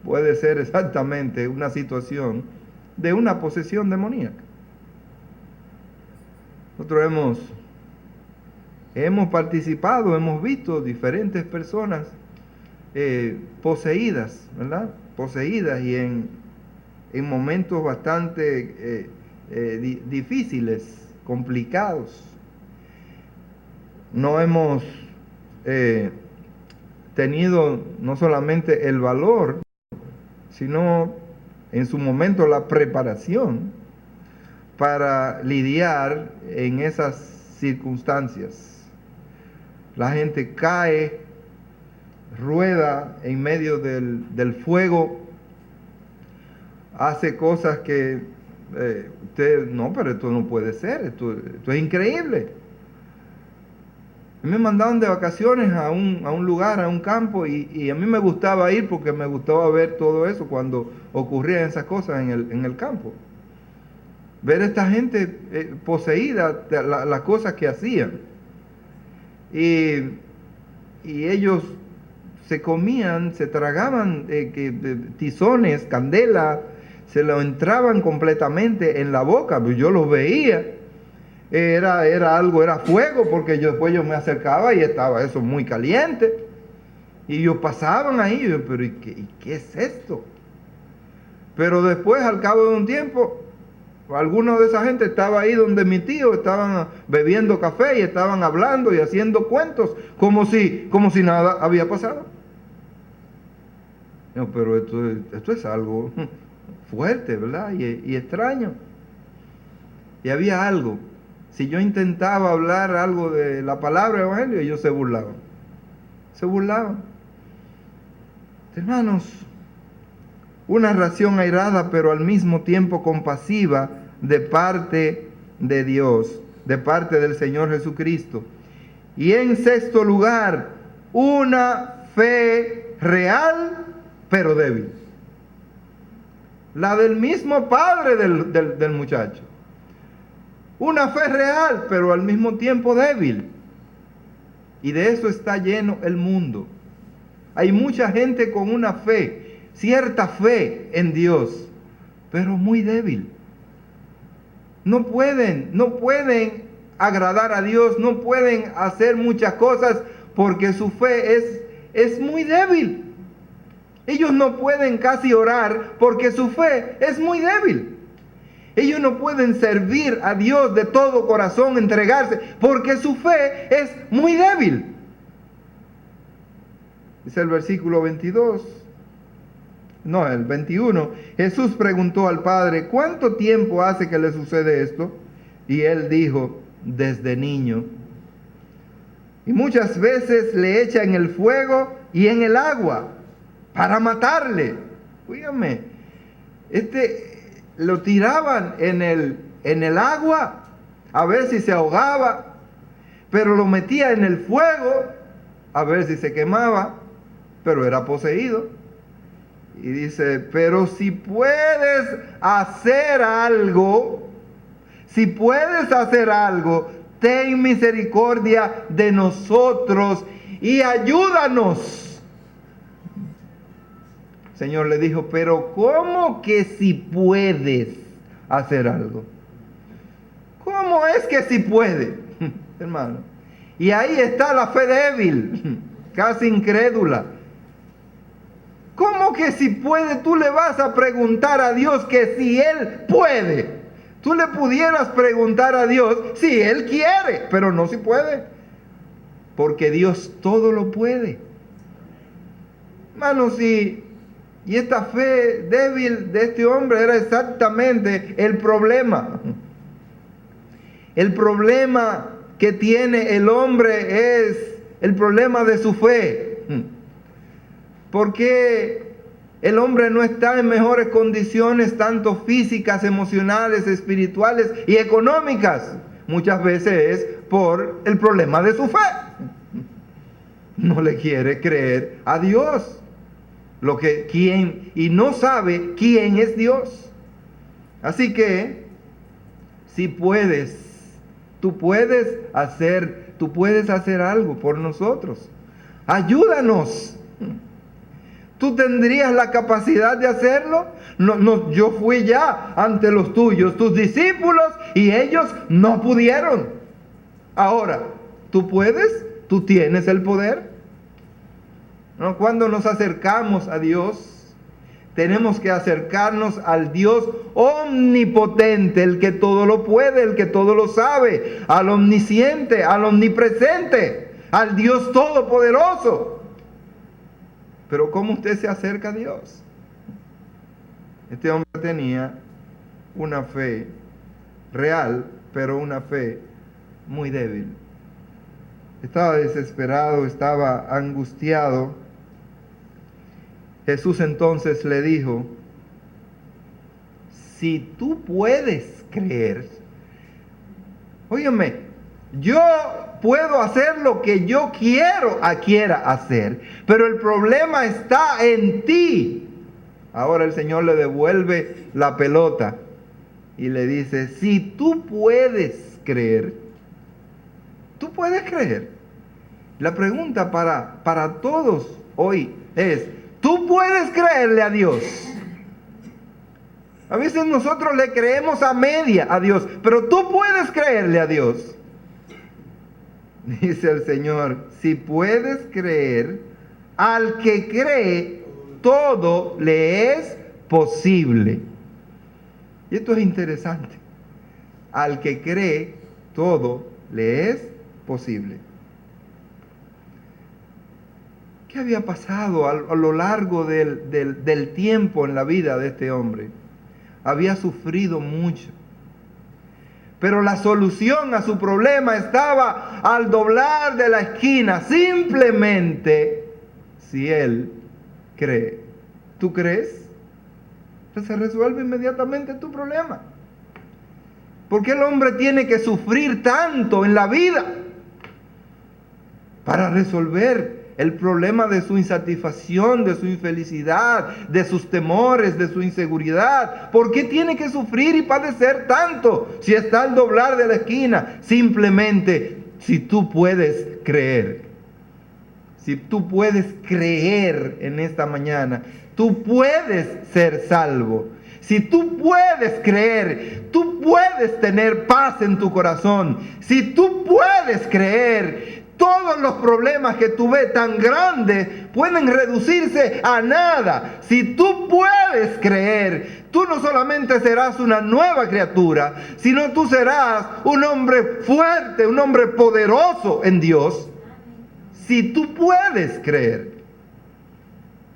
puede ser exactamente una situación de una posesión demoníaca. Nosotros hemos participado, hemos visto diferentes personas poseídas, ¿verdad? Poseídas y en momentos bastante difíciles, complicados. No hemos tenido no solamente el valor, sino en su momento la preparación para lidiar en esas circunstancias. La gente cae, rueda en medio del fuego, hace cosas que usted, no, pero esto no puede ser, esto es increíble. Me mandaron de vacaciones a un lugar, a un campo, y a mí me gustaba ir porque me gustaba ver todo eso cuando ocurrían esas cosas en el campo. Ver a esta gente poseída, las cosas que hacían. Y ellos se comían, se tragaban tizones, candela, se lo entraban completamente en la boca. Yo los veía. Era fuego, porque después yo me acercaba y estaba eso muy caliente. Y ellos pasaban ahí, y yo, pero ¿y qué es esto? Pero después, al cabo de un tiempo, Algunos de esa gente estaba ahí donde mi tío, estaban bebiendo café y estaban hablando y haciendo cuentos, como si nada había pasado. No, pero esto es algo fuerte, ¿verdad? Y extraño. Y había algo. Si yo intentaba hablar algo de la palabra evangelio, ellos se burlaban. Se burlaban. Hermanos, una reacción airada, pero al mismo tiempo compasiva de parte de Dios, de parte del Señor Jesucristo. Y en sexto lugar, una fe real, pero débil. La del mismo padre del muchacho. Una fe real, pero al mismo tiempo débil. Y de eso está lleno el mundo. Hay mucha gente con una fe, cierta fe en Dios, pero muy débil. No pueden agradar a Dios, no pueden hacer muchas cosas porque su fe es muy débil. Ellos no pueden casi orar porque su fe es muy débil. Ellos no pueden servir a Dios de todo corazón, entregarse, porque su fe es muy débil. Dice el versículo 21. Jesús preguntó al Padre, ¿cuánto tiempo hace que le sucede esto? Y él dijo, desde niño. Y muchas veces le echa en el fuego y en el agua para matarle. Oígame, lo tiraban en el agua a ver si se ahogaba, pero lo metía en el fuego a ver si se quemaba, pero era poseído. Y dice, pero si puedes hacer algo, ten misericordia de nosotros y ayúdanos. El Señor le dijo, pero ¿cómo que si puedes hacer algo? ¿Cómo es que si puede? Hermano. Y ahí está la fe débil, casi incrédula. ¿Cómo que si puede? Tú le vas a preguntar a Dios que si Él puede. Tú le pudieras preguntar a Dios si Él quiere, pero no si puede. Porque Dios todo lo puede. Hermanos, y esta fe débil de este hombre era exactamente el problema. El problema que tiene el hombre es el problema de su fe. Porque el hombre no está en mejores condiciones, tanto físicas, emocionales, espirituales y económicas. Muchas veces es por el problema de su fe. No le quiere creer a Dios. Y no sabe quién es Dios. Así que, si puedes, tú puedes hacer algo por nosotros. Ayúdanos. ¿Tú tendrías la capacidad de hacerlo? No, yo fui ya ante los tuyos, tus discípulos, y ellos no pudieron. Ahora, ¿tú puedes? ¿Tú tienes el poder? ¿No? Cuando nos acercamos a Dios, tenemos que acercarnos al Dios omnipotente, el que todo lo puede, el que todo lo sabe, al omnisciente, al omnipresente, al Dios todopoderoso. Pero ¿cómo usted se acerca a Dios? Este hombre tenía una fe real, pero una fe muy débil. Estaba desesperado, estaba angustiado. Jesús entonces le dijo, si tú puedes creer, óyeme, yo puedo hacer lo que yo quiera hacer, pero el problema está en ti. Ahora el Señor le devuelve la pelota y le dice, si tú puedes creer, tú puedes creer. La pregunta para todos hoy es, ¿tú puedes creerle a Dios? A veces nosotros le creemos a media a Dios, pero tú puedes creerle a Dios. Dice el Señor, si puedes creer, al que cree, todo le es posible. Y esto es interesante. Al que cree, todo le es posible. ¿Qué había pasado a lo largo del tiempo en la vida de este hombre? Había sufrido mucho. Pero la solución a su problema estaba al doblar de la esquina, simplemente si él cree. ¿Tú crees? Entonces se resuelve inmediatamente tu problema. ¿Por qué el hombre tiene que sufrir tanto en la vida para resolver el problema de su insatisfacción, de su infelicidad, de sus temores, de su inseguridad? ¿Por qué tiene que sufrir y padecer tanto si está al doblar de la esquina? Simplemente si tú puedes creer. Si tú puedes creer en esta mañana, tú puedes ser salvo. Si tú puedes creer, tú puedes tener paz en tu corazón. Si tú puedes creer, todos los problemas que tú ves tan grandes pueden reducirse a nada. Si tú puedes creer, tú no solamente serás una nueva criatura, sino tú serás un hombre fuerte, un hombre poderoso en Dios. Si tú puedes creer.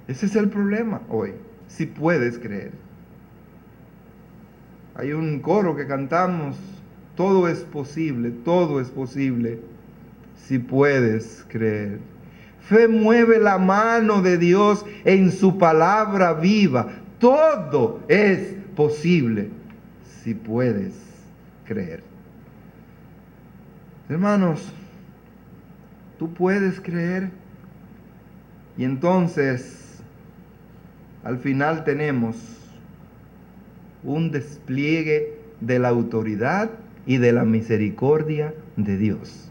Ese es el problema hoy. Si puedes creer. Hay un coro que cantamos: todo es posible si puedes creer. Fe mueve la mano de Dios en su palabra viva. Todo es posible si puedes creer. Hermanos, tú puedes creer. Y entonces, al final tenemos un despliegue de la autoridad y de la misericordia de Dios.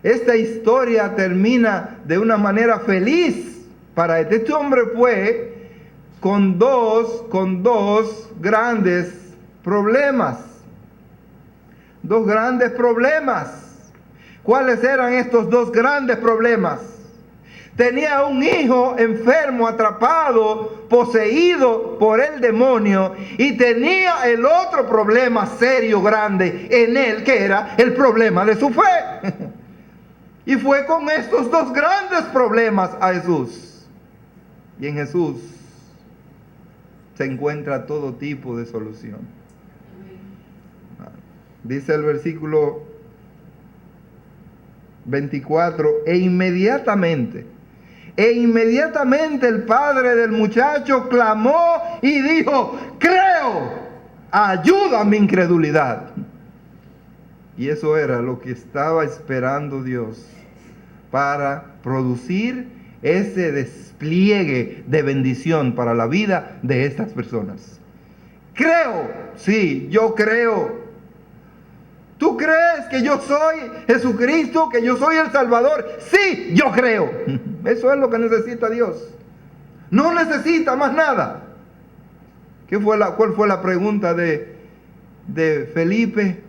Esta historia termina de una manera feliz para este hombre. Fue con dos grandes problemas. Dos grandes problemas. ¿Cuáles eran estos dos grandes problemas? Tenía un hijo enfermo, atrapado, poseído por el demonio, y tenía el otro problema serio, grande en él, que era el problema de su fe. Y fue con estos dos grandes problemas a Jesús. Y en Jesús se encuentra todo tipo de solución. Dice el versículo 24, e inmediatamente el padre del muchacho clamó y dijo: creo, ayuda a mi incredulidad. Y eso era lo que estaba esperando Dios para producir ese despliegue de bendición para la vida de estas personas. Creo, sí, yo creo. ¿Tú crees que yo soy Jesucristo, que yo soy el Salvador? Sí, yo creo. Eso es lo que necesita Dios. No necesita más nada. ¿Cuál fue la pregunta de Felipe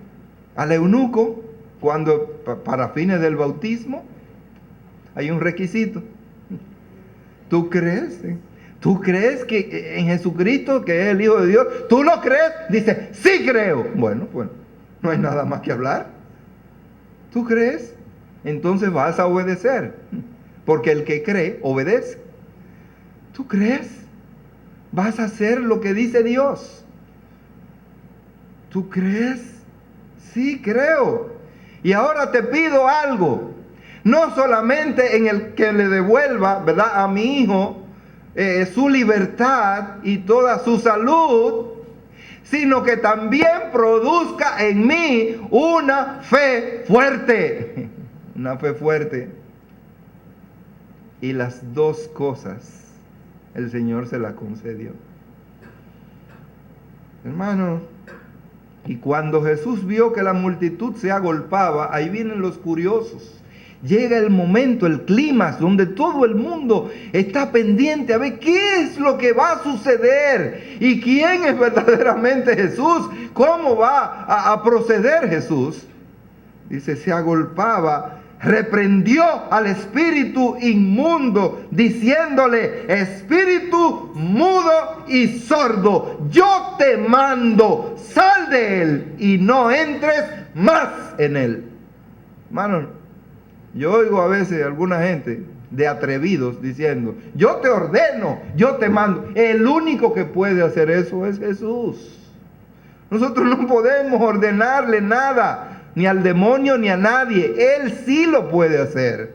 al eunuco cuando, para fines del bautismo, hay un requisito? ¿Tú crees? ¿Tú crees que en Jesucristo, que es el Hijo de Dios? ¿Tú lo crees? Dice, sí creo. Bueno, no hay nada más que hablar. ¿Tú crees? Entonces vas a obedecer. Porque el que cree, obedece. ¿Tú crees? Vas a hacer lo que dice Dios. ¿Tú crees? Sí, creo. Y ahora te pido algo. No solamente en el que le devuelva, ¿verdad?, a mi hijo su libertad y toda su salud, sino que también produzca en mí una fe fuerte. Una fe fuerte. Y las dos cosas el Señor se las concedió. Hermano, y cuando Jesús vio que la multitud se agolpaba, ahí vienen los curiosos. Llega el momento, el clímax, donde todo el mundo está pendiente a ver qué es lo que va a suceder y quién es verdaderamente Jesús, cómo va a proceder Jesús. Dice, se agolpaba reprendió al espíritu inmundo, diciéndole: espíritu mudo y sordo, yo te mando, sal de él y no entres más en él. Hermano, yo oigo a veces a alguna gente de atrevidos diciendo: yo te ordeno, yo te mando. El único que puede hacer eso es Jesús. Nosotros no podemos ordenarle nada, ni al demonio ni a nadie. Él sí lo puede hacer.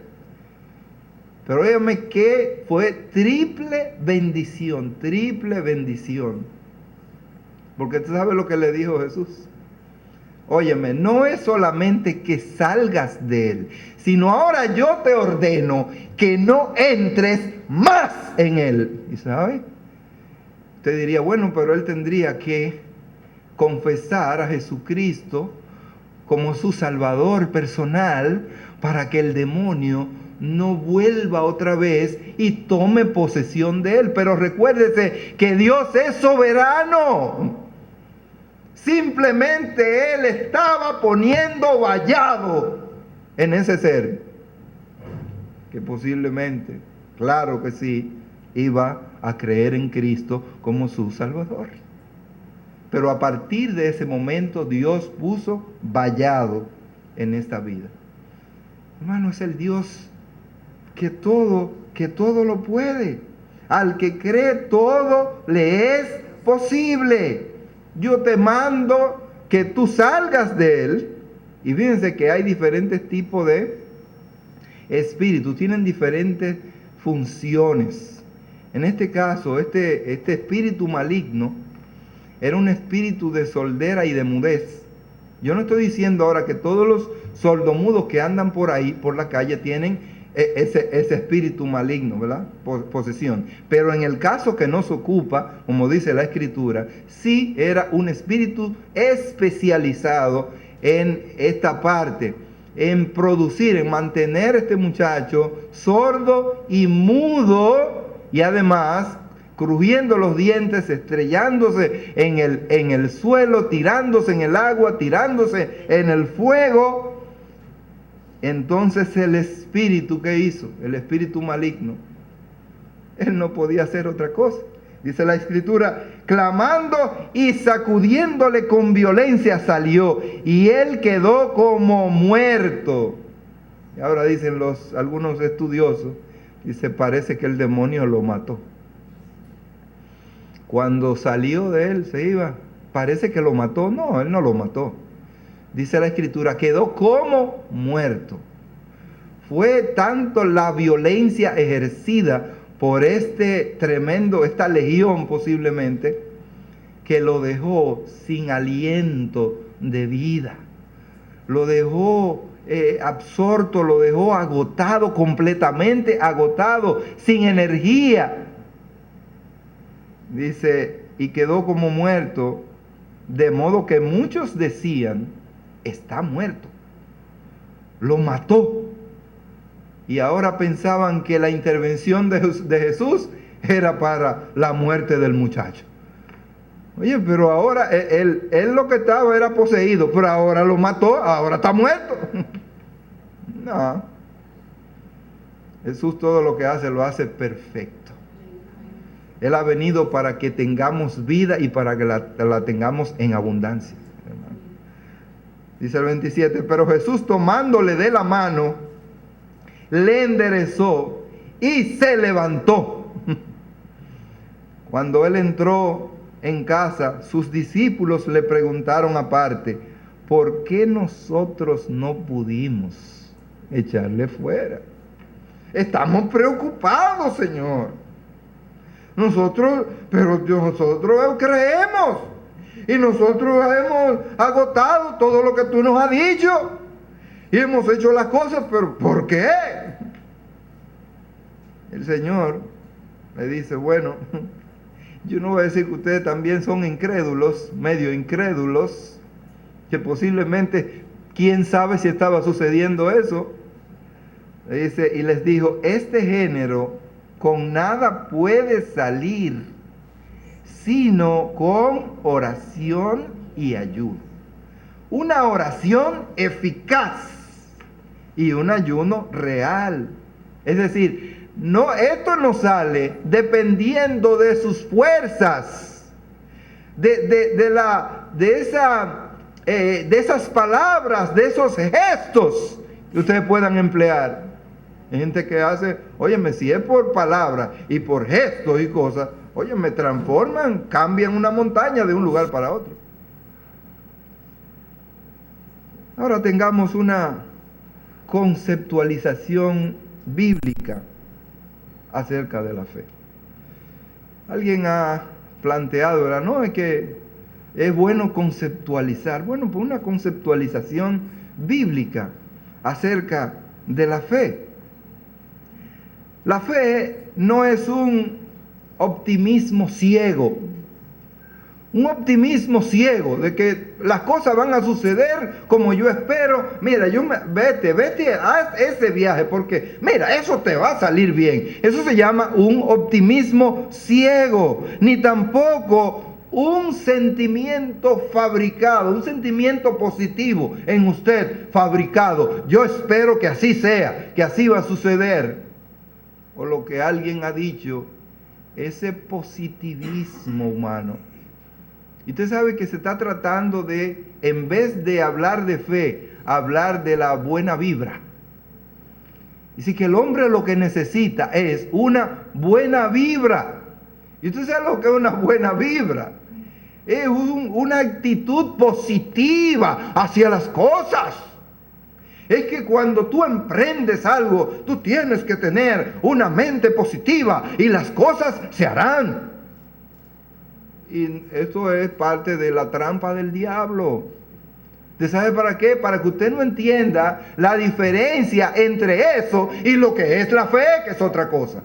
Pero óyeme que fue triple bendición. Porque tú sabes lo que le dijo Jesús. Óyeme, no es solamente que salgas de él, sino ahora yo te ordeno que no entres más en él. ¿Y sabe? Usted diría, bueno, pero él tendría que confesar a Jesucristo como su Salvador personal para que el demonio no vuelva otra vez y tome posesión de él. Pero recuérdese que Dios es soberano. Simplemente él estaba poniendo vallado en ese ser, que posiblemente, claro que sí, iba a creer en Cristo como su Salvador. Pero a partir de ese momento Dios puso vallado en esta vida. Hermano, es el Dios que todo lo puede. Al que cree, todo le es posible. Yo te mando que tú salgas de él. Y fíjense que hay diferentes tipos de espíritus, tienen diferentes funciones. En este caso, este espíritu maligno era un espíritu de sordera y de mudez. Yo no estoy diciendo ahora que todos los sordomudos que andan por ahí, por la calle, tienen ese espíritu maligno, ¿verdad? Posesión. Pero en el caso que nos ocupa, como dice la Escritura, sí era un espíritu especializado en esta parte, en producir, en mantener a este muchacho sordo y mudo, y además crujiendo los dientes, estrellándose en el suelo, tirándose en el agua, tirándose en el fuego. Entonces el espíritu, ¿qué hizo? El espíritu maligno, él no podía hacer otra cosa. Dice la Escritura, clamando y sacudiéndole con violencia salió, y él quedó como muerto. Y ahora dicen algunos estudiosos, dice, parece que el demonio lo mató. Cuando salió de él, se iba, parece que lo mató. No, él no lo mató. Dice la Escritura, quedó como muerto. Fue tanto la violencia ejercida por esta legión posiblemente, que lo dejó sin aliento de vida. Lo dejó absorto, lo dejó agotado, completamente agotado, sin energía. Dice, y quedó como muerto, de modo que muchos decían, está muerto, lo mató. Y ahora pensaban que la intervención de Jesús era para la muerte del muchacho. Oye, pero ahora él lo que estaba era poseído, pero ahora lo mató, ahora está muerto. No. Jesús todo lo que hace, lo hace perfecto. Él ha venido para que tengamos vida y para que la tengamos en abundancia. Hermano. Dice el 27, pero Jesús tomándole de la mano, le enderezó y se levantó. Cuando él entró en casa, sus discípulos le preguntaron aparte, ¿por qué nosotros no pudimos echarle fuera? Estamos preocupados, Señor. Nosotros creemos y nosotros hemos agotado todo lo que tú nos has dicho y hemos hecho las cosas, pero ¿por qué? El Señor le dice, bueno, yo no voy a decir que ustedes también son incrédulos, medio incrédulos, que posiblemente, quién sabe si estaba sucediendo eso. Le dice, y les dijo, este género con nada puede salir, sino con oración y ayuno. Una oración eficaz y un ayuno real. Es decir, esto no sale dependiendo de sus fuerzas, de esas palabras, de esos gestos que ustedes puedan emplear. Hay gente que hace, óyeme, si es por palabras y por gestos y cosas, óyeme, transforman, cambian una montaña de un lugar para otro. Ahora tengamos una conceptualización bíblica acerca de la fe. Alguien ha planteado, ¿verdad? No, es que es bueno conceptualizar. Bueno, pues una conceptualización bíblica acerca de la fe. La fe no es un optimismo ciego. Un optimismo ciego de que las cosas van a suceder como yo espero. Mira, vete, haz ese viaje porque, mira, eso te va a salir bien. Eso se llama un optimismo ciego. Ni tampoco un sentimiento fabricado, un sentimiento positivo en usted fabricado. Yo espero que así sea, que así va a suceder. O lo que alguien ha dicho, ese positivismo humano. Y usted sabe que se está tratando de, en vez de hablar de fe, hablar de la buena vibra. Dice que el hombre lo que necesita es una buena vibra. Y usted sabe lo que es una buena vibra. Es una actitud positiva hacia las cosas. Es que cuando tú emprendes algo, tú tienes que tener una mente positiva y las cosas se harán. Y esto es parte de la trampa del diablo. ¿Usted sabe para qué? Para que usted no entienda la diferencia entre eso y lo que es la fe, que es otra cosa.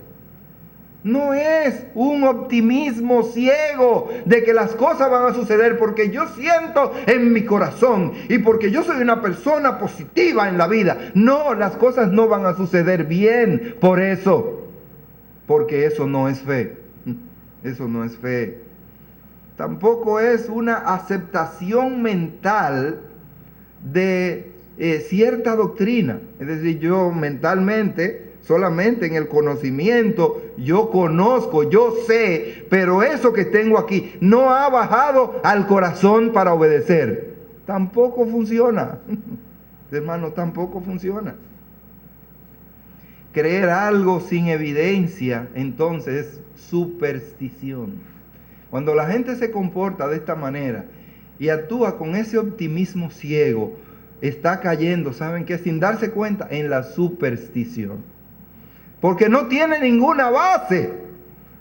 No es un optimismo ciego de que las cosas van a suceder porque yo siento en mi corazón y porque yo soy una persona positiva en la vida. No, las cosas no van a suceder bien por eso. Porque eso no es fe. Eso no es fe. Tampoco es una aceptación mental de cierta doctrina. Es decir, yo mentalmente, solamente en el conocimiento, yo conozco, yo sé, pero eso que tengo aquí no ha bajado al corazón para obedecer. Tampoco funciona. Hermano, tampoco funciona. Creer algo sin evidencia, entonces, es superstición. Cuando la gente se comporta de esta manera y actúa con ese optimismo ciego, está cayendo, ¿saben qué? Sin darse cuenta, en la superstición. Porque no tiene ninguna base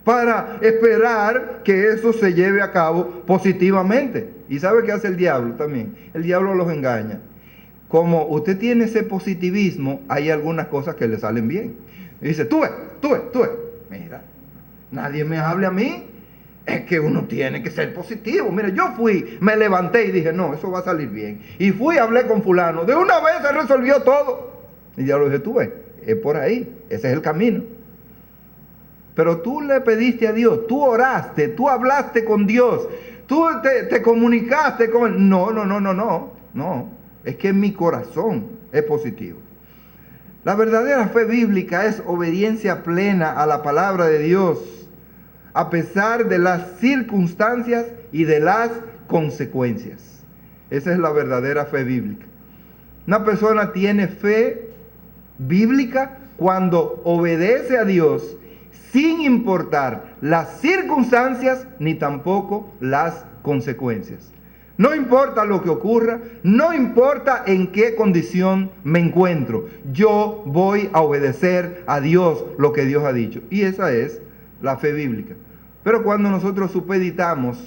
para esperar que eso se lleve a cabo positivamente. ¿Y sabe qué hace el diablo también? El diablo los engaña. Como usted tiene ese positivismo, hay algunas cosas que le salen bien. Y dice, tú ves. Mira, nadie me hable a mí. Es que uno tiene que ser positivo. Mira, yo fui, me levanté y dije, no, eso va a salir bien. Y fui, hablé con fulano. De una vez se resolvió todo. Y ya lo dije, tú ves, es por ahí. Ese es el camino. Pero tú le pediste a Dios, tú oraste, tú hablaste con Dios, tú te comunicaste con Él. No. Es que mi corazón es positivo. La verdadera fe bíblica es obediencia plena a la palabra de Dios, a pesar de las circunstancias y de las consecuencias. Esa es la verdadera fe bíblica. Una persona tiene fe bíblica cuando obedece a Dios sin importar las circunstancias ni tampoco las consecuencias. No importa lo que ocurra, no importa en qué condición me encuentro, yo voy a obedecer a Dios lo que Dios ha dicho. Y esa es la fe bíblica. Pero cuando nosotros supeditamos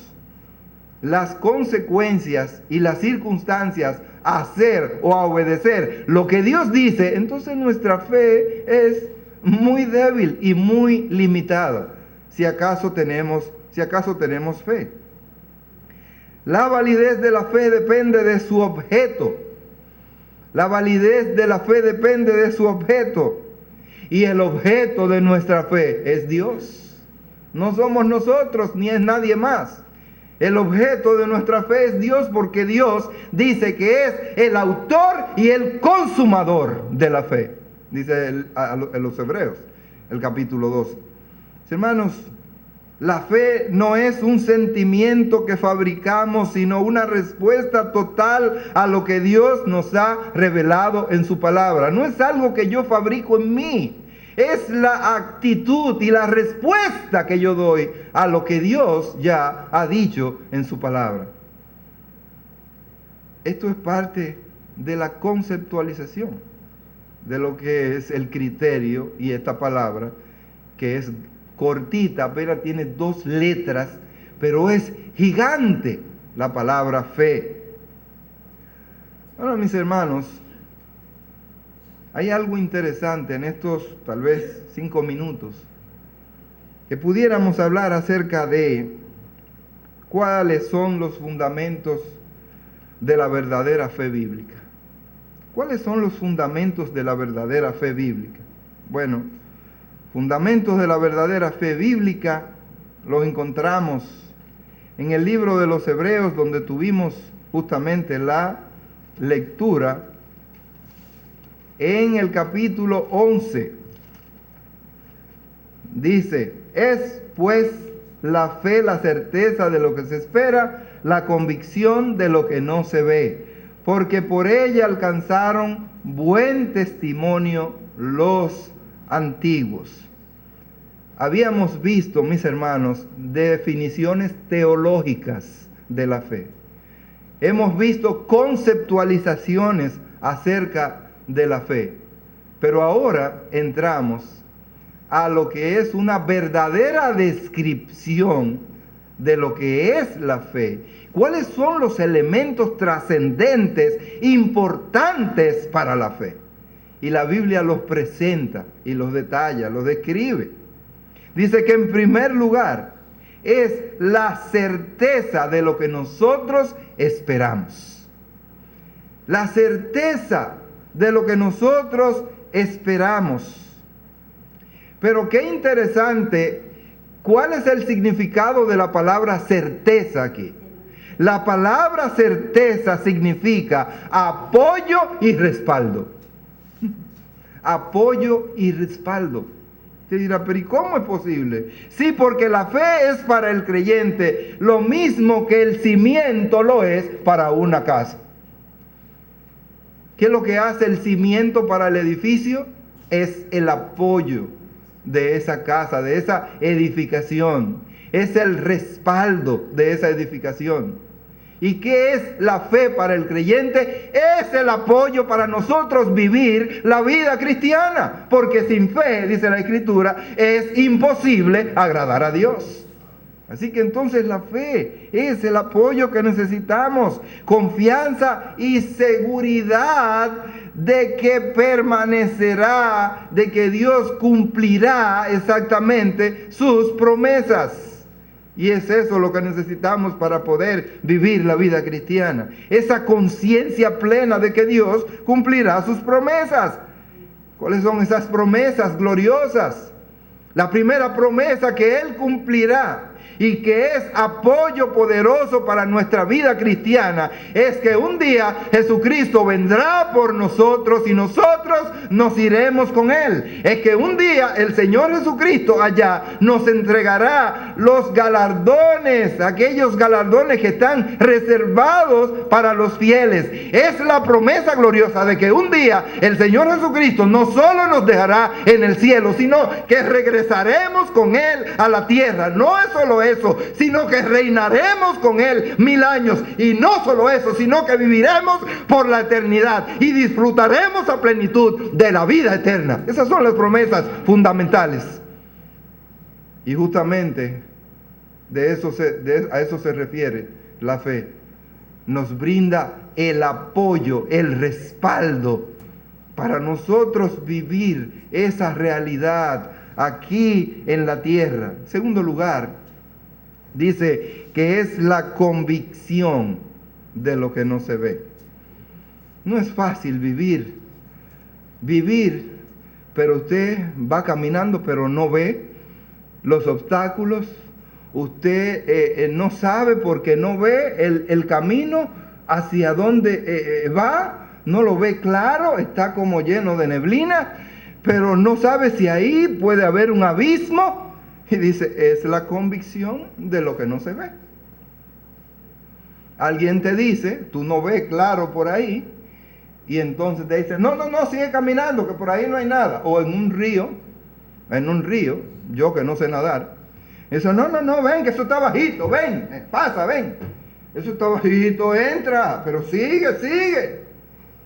las consecuencias y las circunstancias a hacer o a obedecer lo que Dios dice, entonces nuestra fe es muy débil y muy limitada, si acaso tenemos fe. La validez de la fe depende de su objeto. La validez de la fe depende de su objeto. Y el objeto de nuestra fe es Dios. No somos nosotros ni es nadie más. El objeto de nuestra fe es Dios, porque Dios dice que es el autor y el consumador de la fe. Dice a los Hebreos, el capítulo 12. Hermanos, la fe no es un sentimiento que fabricamos, sino una respuesta total a lo que Dios nos ha revelado en su palabra. No es algo que yo fabrico en mí. Es la actitud y la respuesta que yo doy a lo que Dios ya ha dicho en su palabra. Esto es parte de la conceptualización de lo que es el criterio y esta palabra, que es cortita, apenas tiene 2 letras, pero es gigante la palabra fe. Ahora, mis hermanos, hay algo interesante en estos tal vez 5 minutos, que pudiéramos hablar acerca de cuáles son los fundamentos de la verdadera fe bíblica. ¿Cuáles son los fundamentos de la verdadera fe bíblica? Bueno, fundamentos de la verdadera fe bíblica los encontramos en el libro de los Hebreos, donde tuvimos justamente la lectura. En el capítulo 11 dice: es pues la fe la certeza de lo que se espera, la convicción de lo que no se ve, porque por ella alcanzaron buen testimonio los antiguos. Habíamos visto, mis hermanos, definiciones teológicas de la fe. Hemos visto conceptualizaciones acerca de la fe. Pero ahora entramos a lo que es una verdadera descripción de lo que es la fe. ¿Cuáles son los elementos trascendentes, importantes para la fe? Y la Biblia los presenta y los detalla, los describe. Dice que en primer lugar es la certeza de lo que nosotros esperamos. La certeza de lo que nosotros esperamos. Pero qué interesante, ¿cuál es el significado de la palabra certeza aquí? La palabra certeza significa apoyo y respaldo. Apoyo y respaldo. Usted dirá, pero ¿y cómo es posible? Sí, porque la fe es para el creyente lo mismo que el cimiento lo es para una casa. ¿Qué es lo que hace el cimiento para el edificio? Es el apoyo de esa casa, de esa edificación. Es el respaldo de esa edificación. ¿Y qué es la fe para el creyente? Es el apoyo para nosotros vivir la vida cristiana. Porque sin fe, dice la Escritura, es imposible agradar a Dios. Así que entonces la fe es el apoyo que necesitamos. Confianza y seguridad de que permanecerá, de que Dios cumplirá exactamente sus promesas. Y es eso lo que necesitamos para poder vivir la vida cristiana. Esa conciencia plena de que Dios cumplirá sus promesas. ¿Cuáles son esas promesas gloriosas? La primera promesa que Él cumplirá y que es apoyo poderoso para nuestra vida cristiana, es que un día Jesucristo vendrá por nosotros y nosotros nos iremos con Él. Es que un día el Señor Jesucristo allá nos entregará los galardones, aquellos galardones que están reservados para los fieles. Es la promesa gloriosa de que un día el Señor Jesucristo no solo nos dejará en el cielo, sino que regresaremos con Él a la tierra. No es solo eso, sino que reinaremos con Él 1000 años. Y no solo eso, sino que viviremos por la eternidad y disfrutaremos a plenitud de la vida eterna. Esas son las promesas fundamentales. Y justamente a eso se refiere la fe. Nos brinda el apoyo, el respaldo para nosotros vivir esa realidad aquí en la tierra. En segundo lugar, dice que es la convicción de lo que no se ve. No es fácil vivir, pero usted va caminando pero no ve los obstáculos, usted no sabe porque no ve el camino hacia dónde va, no lo ve claro, está como lleno de neblina, pero no sabe si ahí puede haber un abismo. Y dice, es la convicción de lo que no se ve. Alguien te dice, tú no ves claro por ahí, y entonces te dice, no, sigue caminando, que por ahí no hay nada. O en un río, yo que no sé nadar, dice, no, ven, que eso está bajito, ven, pasa, ven. Eso está bajito, entra, pero sigue.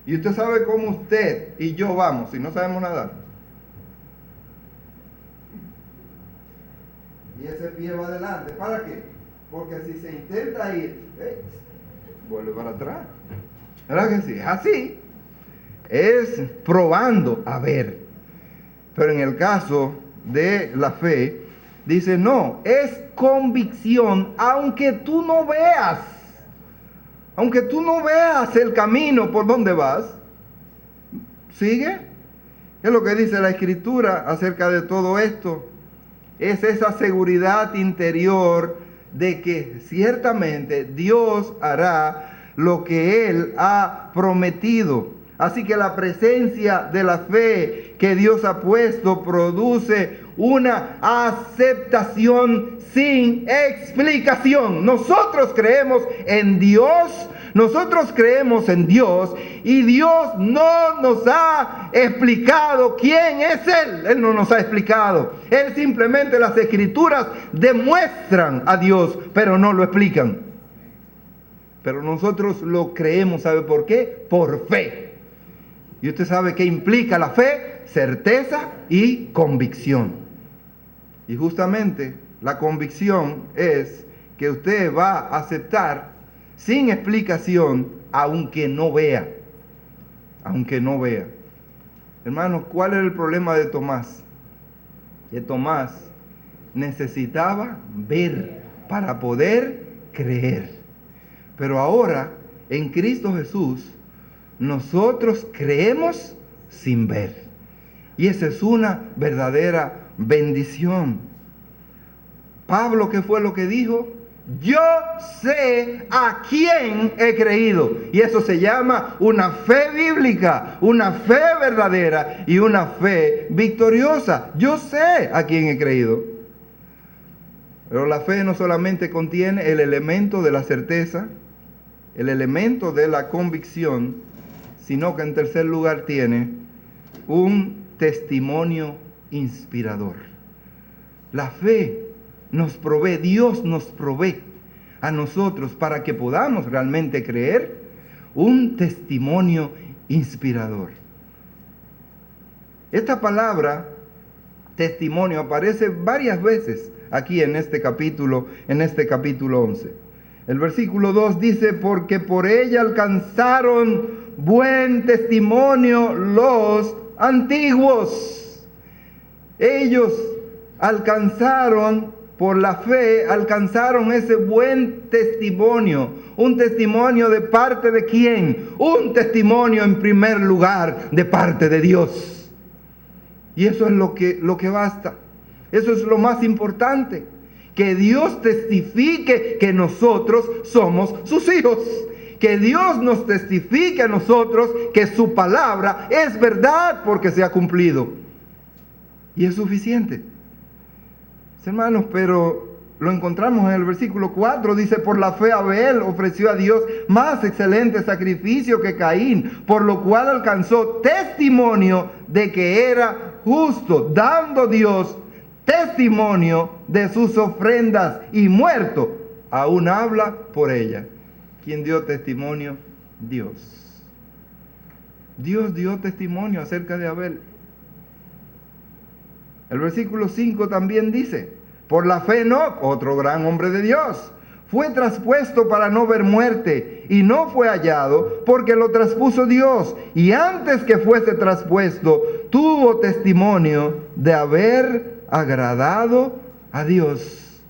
Y usted sabe cómo usted y yo vamos, si no sabemos nadar. Y ese pie va adelante, ¿para qué? Porque si se intenta ir, vuelve para atrás. ¿Verdad que sí? Es así. Es probando a ver. Pero en el caso de la fe, dice, no, es convicción, aunque tú no veas. Aunque tú no veas el camino por donde vas, sigue. ¿Qué es lo que dice la Escritura acerca de todo esto? Es esa seguridad interior de que ciertamente Dios hará lo que Él ha prometido. Así que la presencia de la fe que Dios ha puesto produce una aceptación sin explicación. Nosotros creemos en Dios y Dios no nos ha explicado quién es Él. Él no nos ha explicado. Él simplemente, las Escrituras demuestran a Dios, pero no lo explican. Pero nosotros lo creemos, ¿sabe por qué? Por fe. Y usted sabe qué implica la fe: certeza y convicción. Y justamente la convicción es que usted va a aceptar sin explicación, aunque no vea. Hermanos, ¿cuál era el problema de Tomás? Que Tomás necesitaba ver para poder creer. Pero ahora, en Cristo Jesús, nosotros creemos sin ver. Y esa es una verdadera bendición. Pablo, ¿qué fue lo que dijo? Yo sé a quién he creído. Y eso se llama una fe bíblica, una fe verdadera y una fe victoriosa. Yo sé a quién he creído. Pero la fe no solamente contiene el elemento de la certeza, el elemento de la convicción, sino que en tercer lugar tiene un testimonio inspirador. La fe nos provee, Dios nos provee a nosotros para que podamos realmente creer, un testimonio inspirador. Esta palabra testimonio aparece varias veces aquí en este capítulo 11. El versículo 2 dice, porque por ella alcanzaron buen testimonio los antiguos. Ellos alcanzaron, por la fe, alcanzaron ese buen testimonio. ¿Un testimonio de parte de quién? Un testimonio en primer lugar de parte de Dios. Y eso es lo que basta. Eso es lo más importante. Que Dios testifique que nosotros somos sus hijos. Que Dios nos testifique a nosotros que su palabra es verdad porque se ha cumplido. Y es suficiente. Hermanos, pero lo encontramos en el versículo 4, dice, por la fe Abel ofreció a Dios más excelente sacrificio que Caín, por lo cual alcanzó testimonio de que era justo, dando Dios testimonio de sus ofrendas, y muerto, aún habla por ella. ¿Quién dio testimonio? Dios. Dios dio testimonio acerca de Abel. El versículo 5 también dice, por la fe Enoc, otro gran hombre de Dios, fue traspuesto para no ver muerte, y no fue hallado porque lo traspuso Dios, y antes que fuese traspuesto, tuvo testimonio de haber agradado a Dios.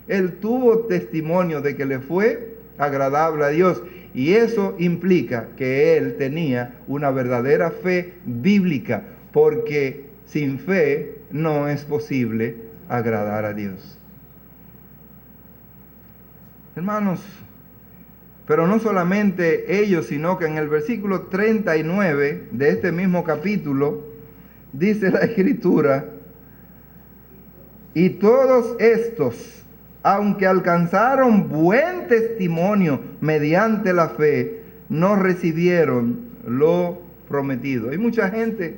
Él tuvo testimonio de que le fue agradable a Dios, y eso implica que él tenía una verdadera fe bíblica, porque sin fe no es posible agradar a Dios. Hermanos, pero no solamente ellos, sino que en el versículo 39 de este mismo capítulo, dice la Escritura, y todos estos, aunque alcanzaron buen testimonio mediante la fe, no recibieron lo prometido. Hay mucha gente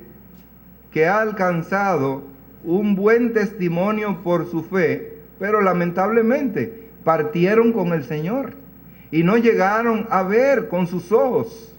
que ha alcanzado un buen testimonio por su fe, pero lamentablemente partieron con el Señor y no llegaron a ver con sus ojos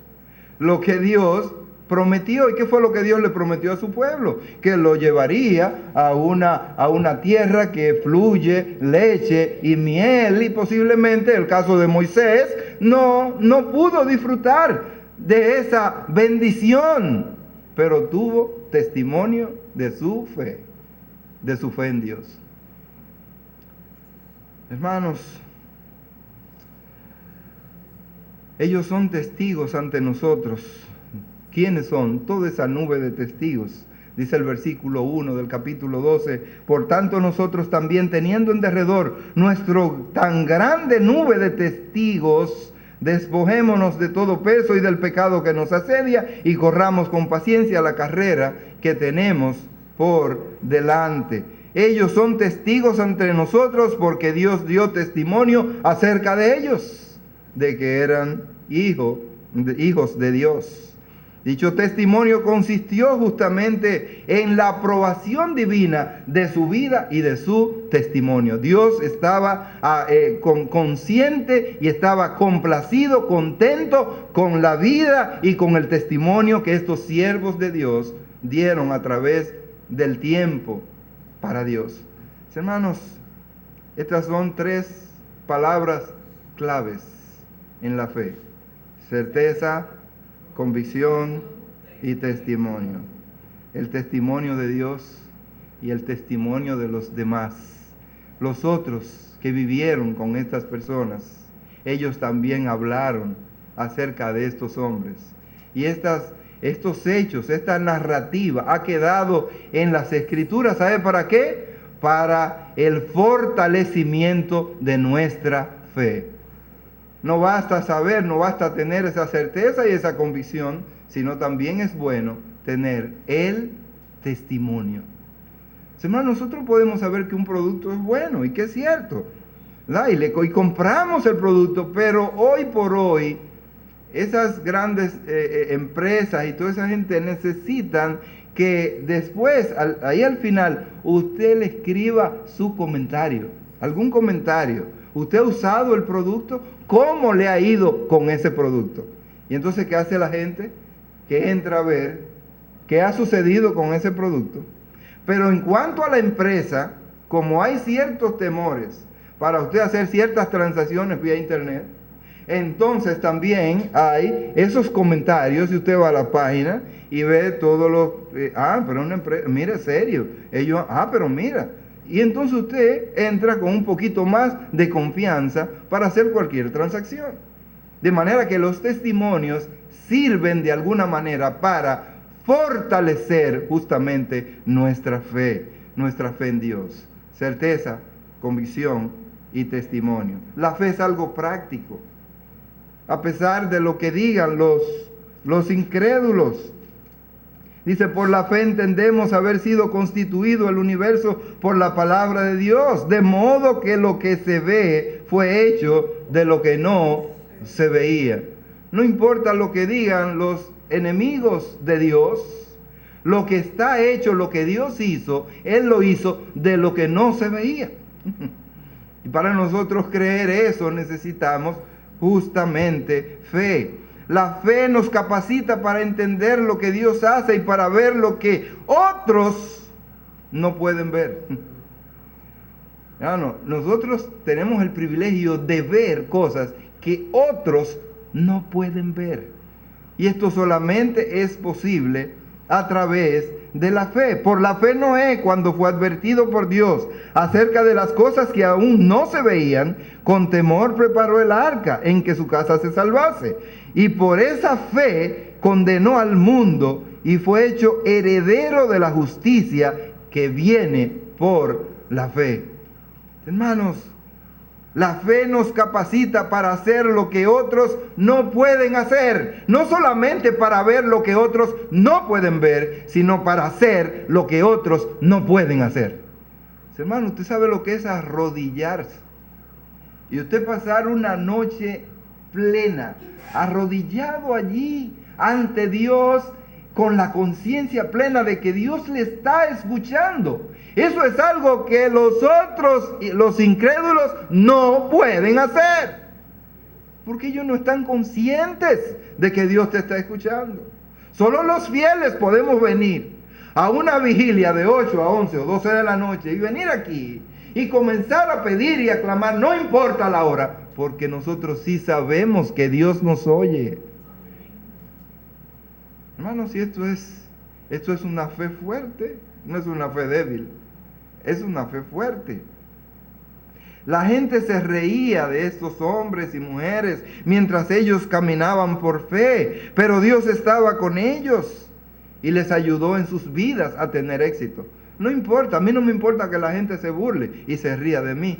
lo que Dios prometió. ¿Y qué fue lo que Dios le prometió a su pueblo? Que lo llevaría a una tierra que fluye leche y miel, y posiblemente el caso de Moisés no pudo disfrutar de esa bendición, pero tuvo testimonio de su fe en Dios. Hermanos, ellos son testigos ante nosotros. ¿Quiénes son? Toda esa nube de testigos. Dice el versículo 1 del capítulo 12, por tanto nosotros también, teniendo en derredor nuestro tan grande nube de testigos, despojémonos de todo peso y del pecado que nos asedia y corramos con paciencia la carrera que tenemos por delante. Ellos son testigos ante nosotros porque Dios dio testimonio acerca de ellos, de que eran hijos de Dios. Dicho testimonio consistió justamente en la aprobación divina de su vida y de su testimonio. Dios estaba consciente y estaba complacido, contento con la vida y con el testimonio que estos siervos de Dios dieron a través del tiempo para Dios. Hermanos, estas son 3 palabras claves en la fe: certeza, convicción y testimonio. El testimonio de Dios y el testimonio de los demás. Los otros que vivieron con estas personas, ellos también hablaron acerca de estos hombres. Y estos hechos, esta narrativa ha quedado en las Escrituras. ¿Sabe para qué? Para el fortalecimiento de nuestra fe. No basta saber, no basta tener esa certeza y esa convicción, sino también es bueno tener el testimonio. Hermanos, nosotros podemos saber que un producto es bueno y que es cierto, ¿verdad? Y compramos el producto, pero hoy por hoy esas grandes empresas y toda esa gente necesitan que después, ahí al final, usted le escriba su comentario, algún comentario. ¿Usted ha usado el producto? ¿Cómo le ha ido con ese producto? Y entonces, ¿qué hace la gente? Que entra a ver qué ha sucedido con ese producto. Pero en cuanto a la empresa, como hay ciertos temores para usted hacer ciertas transacciones vía internet, entonces también hay esos comentarios. Si usted va a la página y ve todos los... pero una empresa, mire, serio. Ellos, pero mira... Y entonces usted entra con un poquito más de confianza para hacer cualquier transacción. De manera que los testimonios sirven de alguna manera para fortalecer justamente nuestra fe en Dios. Certeza, convicción y testimonio. La fe es algo práctico. A pesar de lo que digan los incrédulos. Dice, por la fe entendemos haber sido constituido el universo por la palabra de Dios, de modo que lo que se ve fue hecho de lo que no se veía. No importa lo que digan los enemigos de Dios, lo que está hecho, lo que Dios hizo, Él lo hizo de lo que no se veía. Y para nosotros creer eso necesitamos justamente fe. La fe nos capacita para entender lo que Dios hace y para ver lo que otros no pueden ver. Nosotros tenemos el privilegio de ver cosas que otros no pueden ver. Y esto solamente es posible a través de la fe. Por la fe Noé, cuando fue advertido por Dios acerca de las cosas que aún no se veían, con temor preparó el arca en que su casa se salvase. Y por esa fe condenó al mundo y fue hecho heredero de la justicia que viene por la fe. Hermanos, La fe nos capacita para hacer lo que otros no pueden hacer. No solamente para ver lo que otros no pueden ver, sino para hacer lo que otros no pueden hacer. Hermano, usted sabe lo que es arrodillarse. Y usted pasar una noche plena, arrodillado allí ante Dios, con la conciencia plena de que Dios le está escuchando. Eso es algo que los otros, los incrédulos, no pueden hacer. Porque ellos no están conscientes de que Dios te está escuchando. Solo los fieles podemos venir a una vigilia de 8 a 11 o 12 de la noche y venir aquí y comenzar a pedir y a clamar, no importa la hora, porque nosotros sí sabemos que Dios nos oye. Hermanos, si esto es una fe fuerte, no es una fe débil, es una fe fuerte. La gente se reía de estos hombres y mujeres mientras ellos caminaban por fe, pero Dios estaba con ellos y les ayudó en sus vidas a tener éxito. No importa, a mí no me importa que la gente se burle y se ría de mí.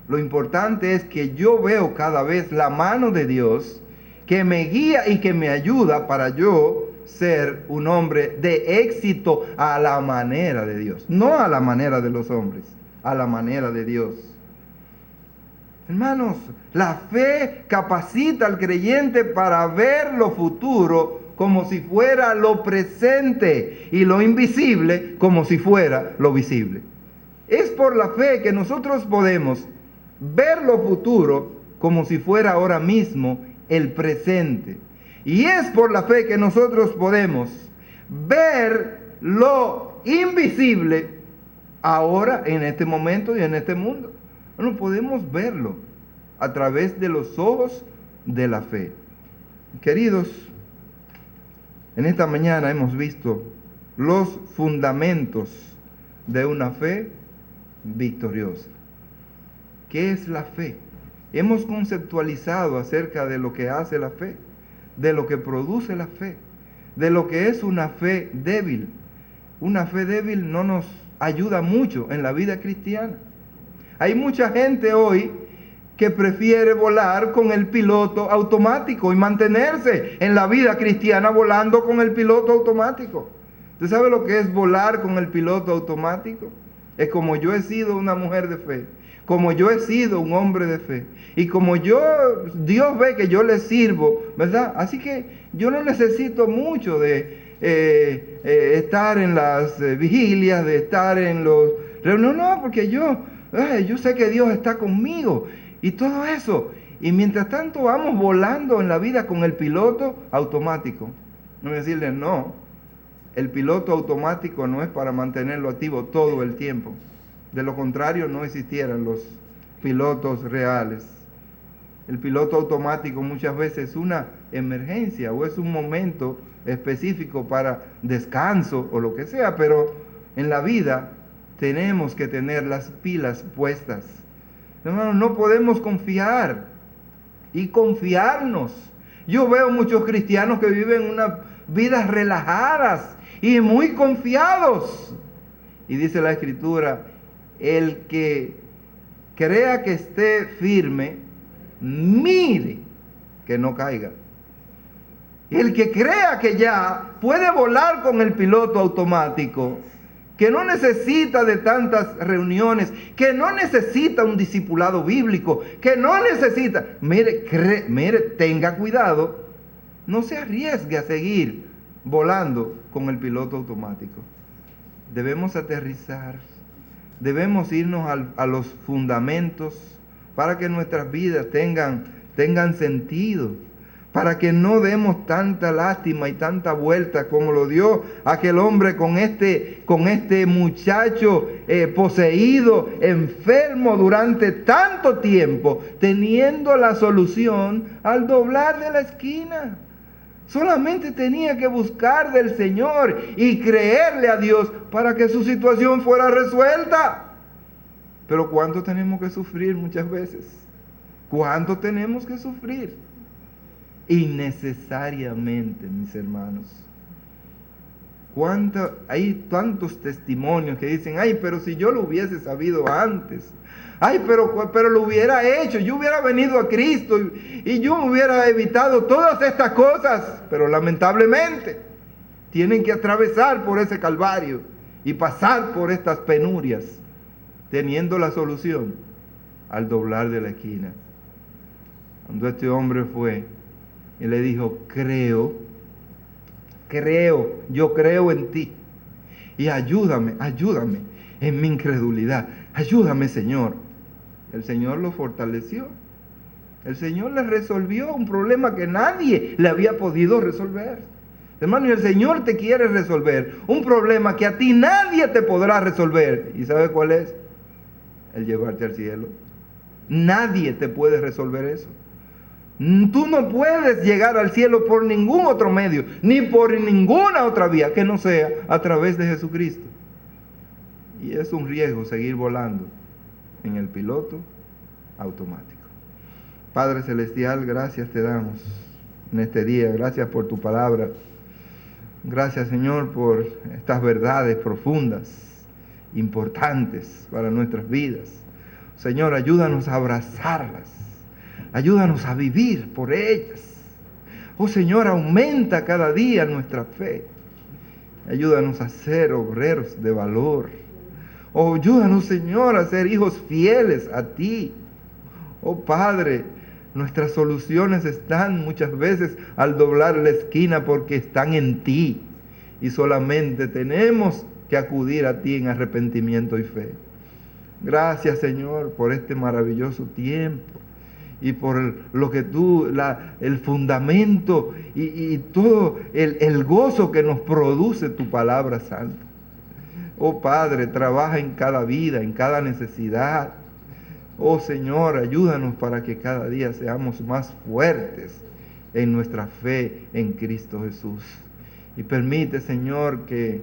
Lo importante es que yo veo cada vez la mano de Dios que me guía y que me ayuda para yo ser un hombre de éxito a la manera de Dios. No a la manera de los hombres, a la manera de Dios. Hermanos, la fe capacita al creyente para ver lo futuro como si fuera lo presente y lo invisible como si fuera lo visible. Es por la fe que nosotros podemos ver lo futuro como si fuera ahora mismo el presente. Y es por la fe que nosotros podemos ver lo invisible ahora, en este momento y en este mundo. No podemos verlo a través de los ojos de la fe. Queridos, en esta mañana hemos visto los fundamentos de una fe victoriosa. ¿Qué es la fe? Hemos conceptualizado acerca de lo que hace la fe, de lo que produce la fe, de lo que es una fe débil. Una fe débil no nos ayuda mucho en la vida cristiana. Hay mucha gente hoy que prefiere volar con el piloto automático y mantenerse en la vida cristiana volando con el piloto automático. ¿Usted sabe lo que es volar con el piloto automático? Es como yo he sido una mujer de fe, como yo he sido un hombre de fe, y como Dios ve que yo le sirvo, ¿verdad? Así que yo no necesito mucho de estar en las vigilias, de estar en los reuniones, no, porque yo sé que Dios está conmigo y todo eso. Y mientras tanto vamos volando en la vida con el piloto automático. No voy a decirles no. El piloto automático no es para mantenerlo activo todo el tiempo. De lo contrario no existieran los pilotos reales. El piloto automático muchas veces es una emergencia o es un momento específico para descanso o lo que sea, pero en la vida tenemos que tener las pilas puestas. Hermanos, no podemos confiar y confiarnos. Yo veo muchos cristianos que viven unas vidas relajadas y muy confiados. Y dice la Escritura, el que crea que esté firme, mire que no caiga. El que crea que ya puede volar con el piloto automático, que no necesita de tantas reuniones, que no necesita un discipulado bíblico, que no necesita, mire, tenga cuidado, no se arriesgue a seguir volando con el piloto automático. Debemos aterrizar, debemos irnos a los fundamentos para que nuestras vidas tengan sentido, para que no demos tanta lástima y tanta vuelta como lo dio aquel hombre con este muchacho poseído, enfermo durante tanto tiempo, teniendo la solución al doblar de la esquina. Solamente tenía que buscar del Señor y creerle a Dios para que su situación fuera resuelta. Pero ¿cuánto tenemos que sufrir muchas veces? ¿Cuánto tenemos que sufrir? Innecesariamente, mis hermanos. Hay tantos testimonios que dicen, ay, pero si yo lo hubiese sabido antes, ay, pero lo hubiera hecho, yo hubiera venido a Cristo y yo hubiera evitado todas estas cosas, pero lamentablemente tienen que atravesar por ese calvario y pasar por estas penurias, teniendo la solución al doblar de la esquina. Cuando este hombre fue y le dijo, yo creo en ti. Y ayúdame en mi incredulidad. Ayúdame, Señor. El Señor lo fortaleció. El Señor le resolvió un problema que nadie le había podido resolver. Hermano, y el Señor te quiere resolver un problema que a ti nadie te podrá resolver. ¿Y sabe cuál es? El llevarte al cielo. Nadie te puede resolver eso. Tú no puedes llegar al cielo por ningún otro medio, ni por ninguna otra vía que no sea a través de Jesucristo. Y es un riesgo seguir volando en el piloto automático. Padre Celestial, gracias te damos en este día. Gracias por tu palabra. Gracias, Señor, por estas verdades profundas, importantes para nuestras vidas. Señor, ayúdanos a abrazarlas. Ayúdanos a vivir por ellas. Oh Señor, aumenta cada día nuestra fe. Ayúdanos a ser obreros de valor. Oh, ayúdanos, Señor, a ser hijos fieles a ti. Oh Padre, nuestras soluciones están muchas veces al doblar la esquina porque están en ti. Y solamente tenemos que acudir a ti en arrepentimiento y fe. Gracias, Señor, por este maravilloso tiempo. Y por lo que tú, el fundamento y todo el gozo que nos produce tu palabra santa. Oh Padre, trabaja en cada vida, en cada necesidad. Oh Señor, ayúdanos para que cada día seamos más fuertes en nuestra fe en Cristo Jesús. Y permite, Señor, que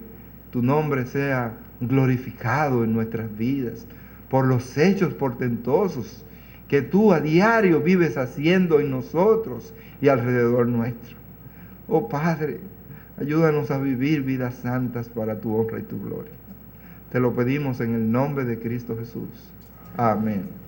tu nombre sea glorificado en nuestras vidas por los hechos portentosos que tú a diario vives haciendo en nosotros y alrededor nuestro. Oh Padre, ayúdanos a vivir vidas santas para tu honra y tu gloria. Te lo pedimos en el nombre de Cristo Jesús. Amén.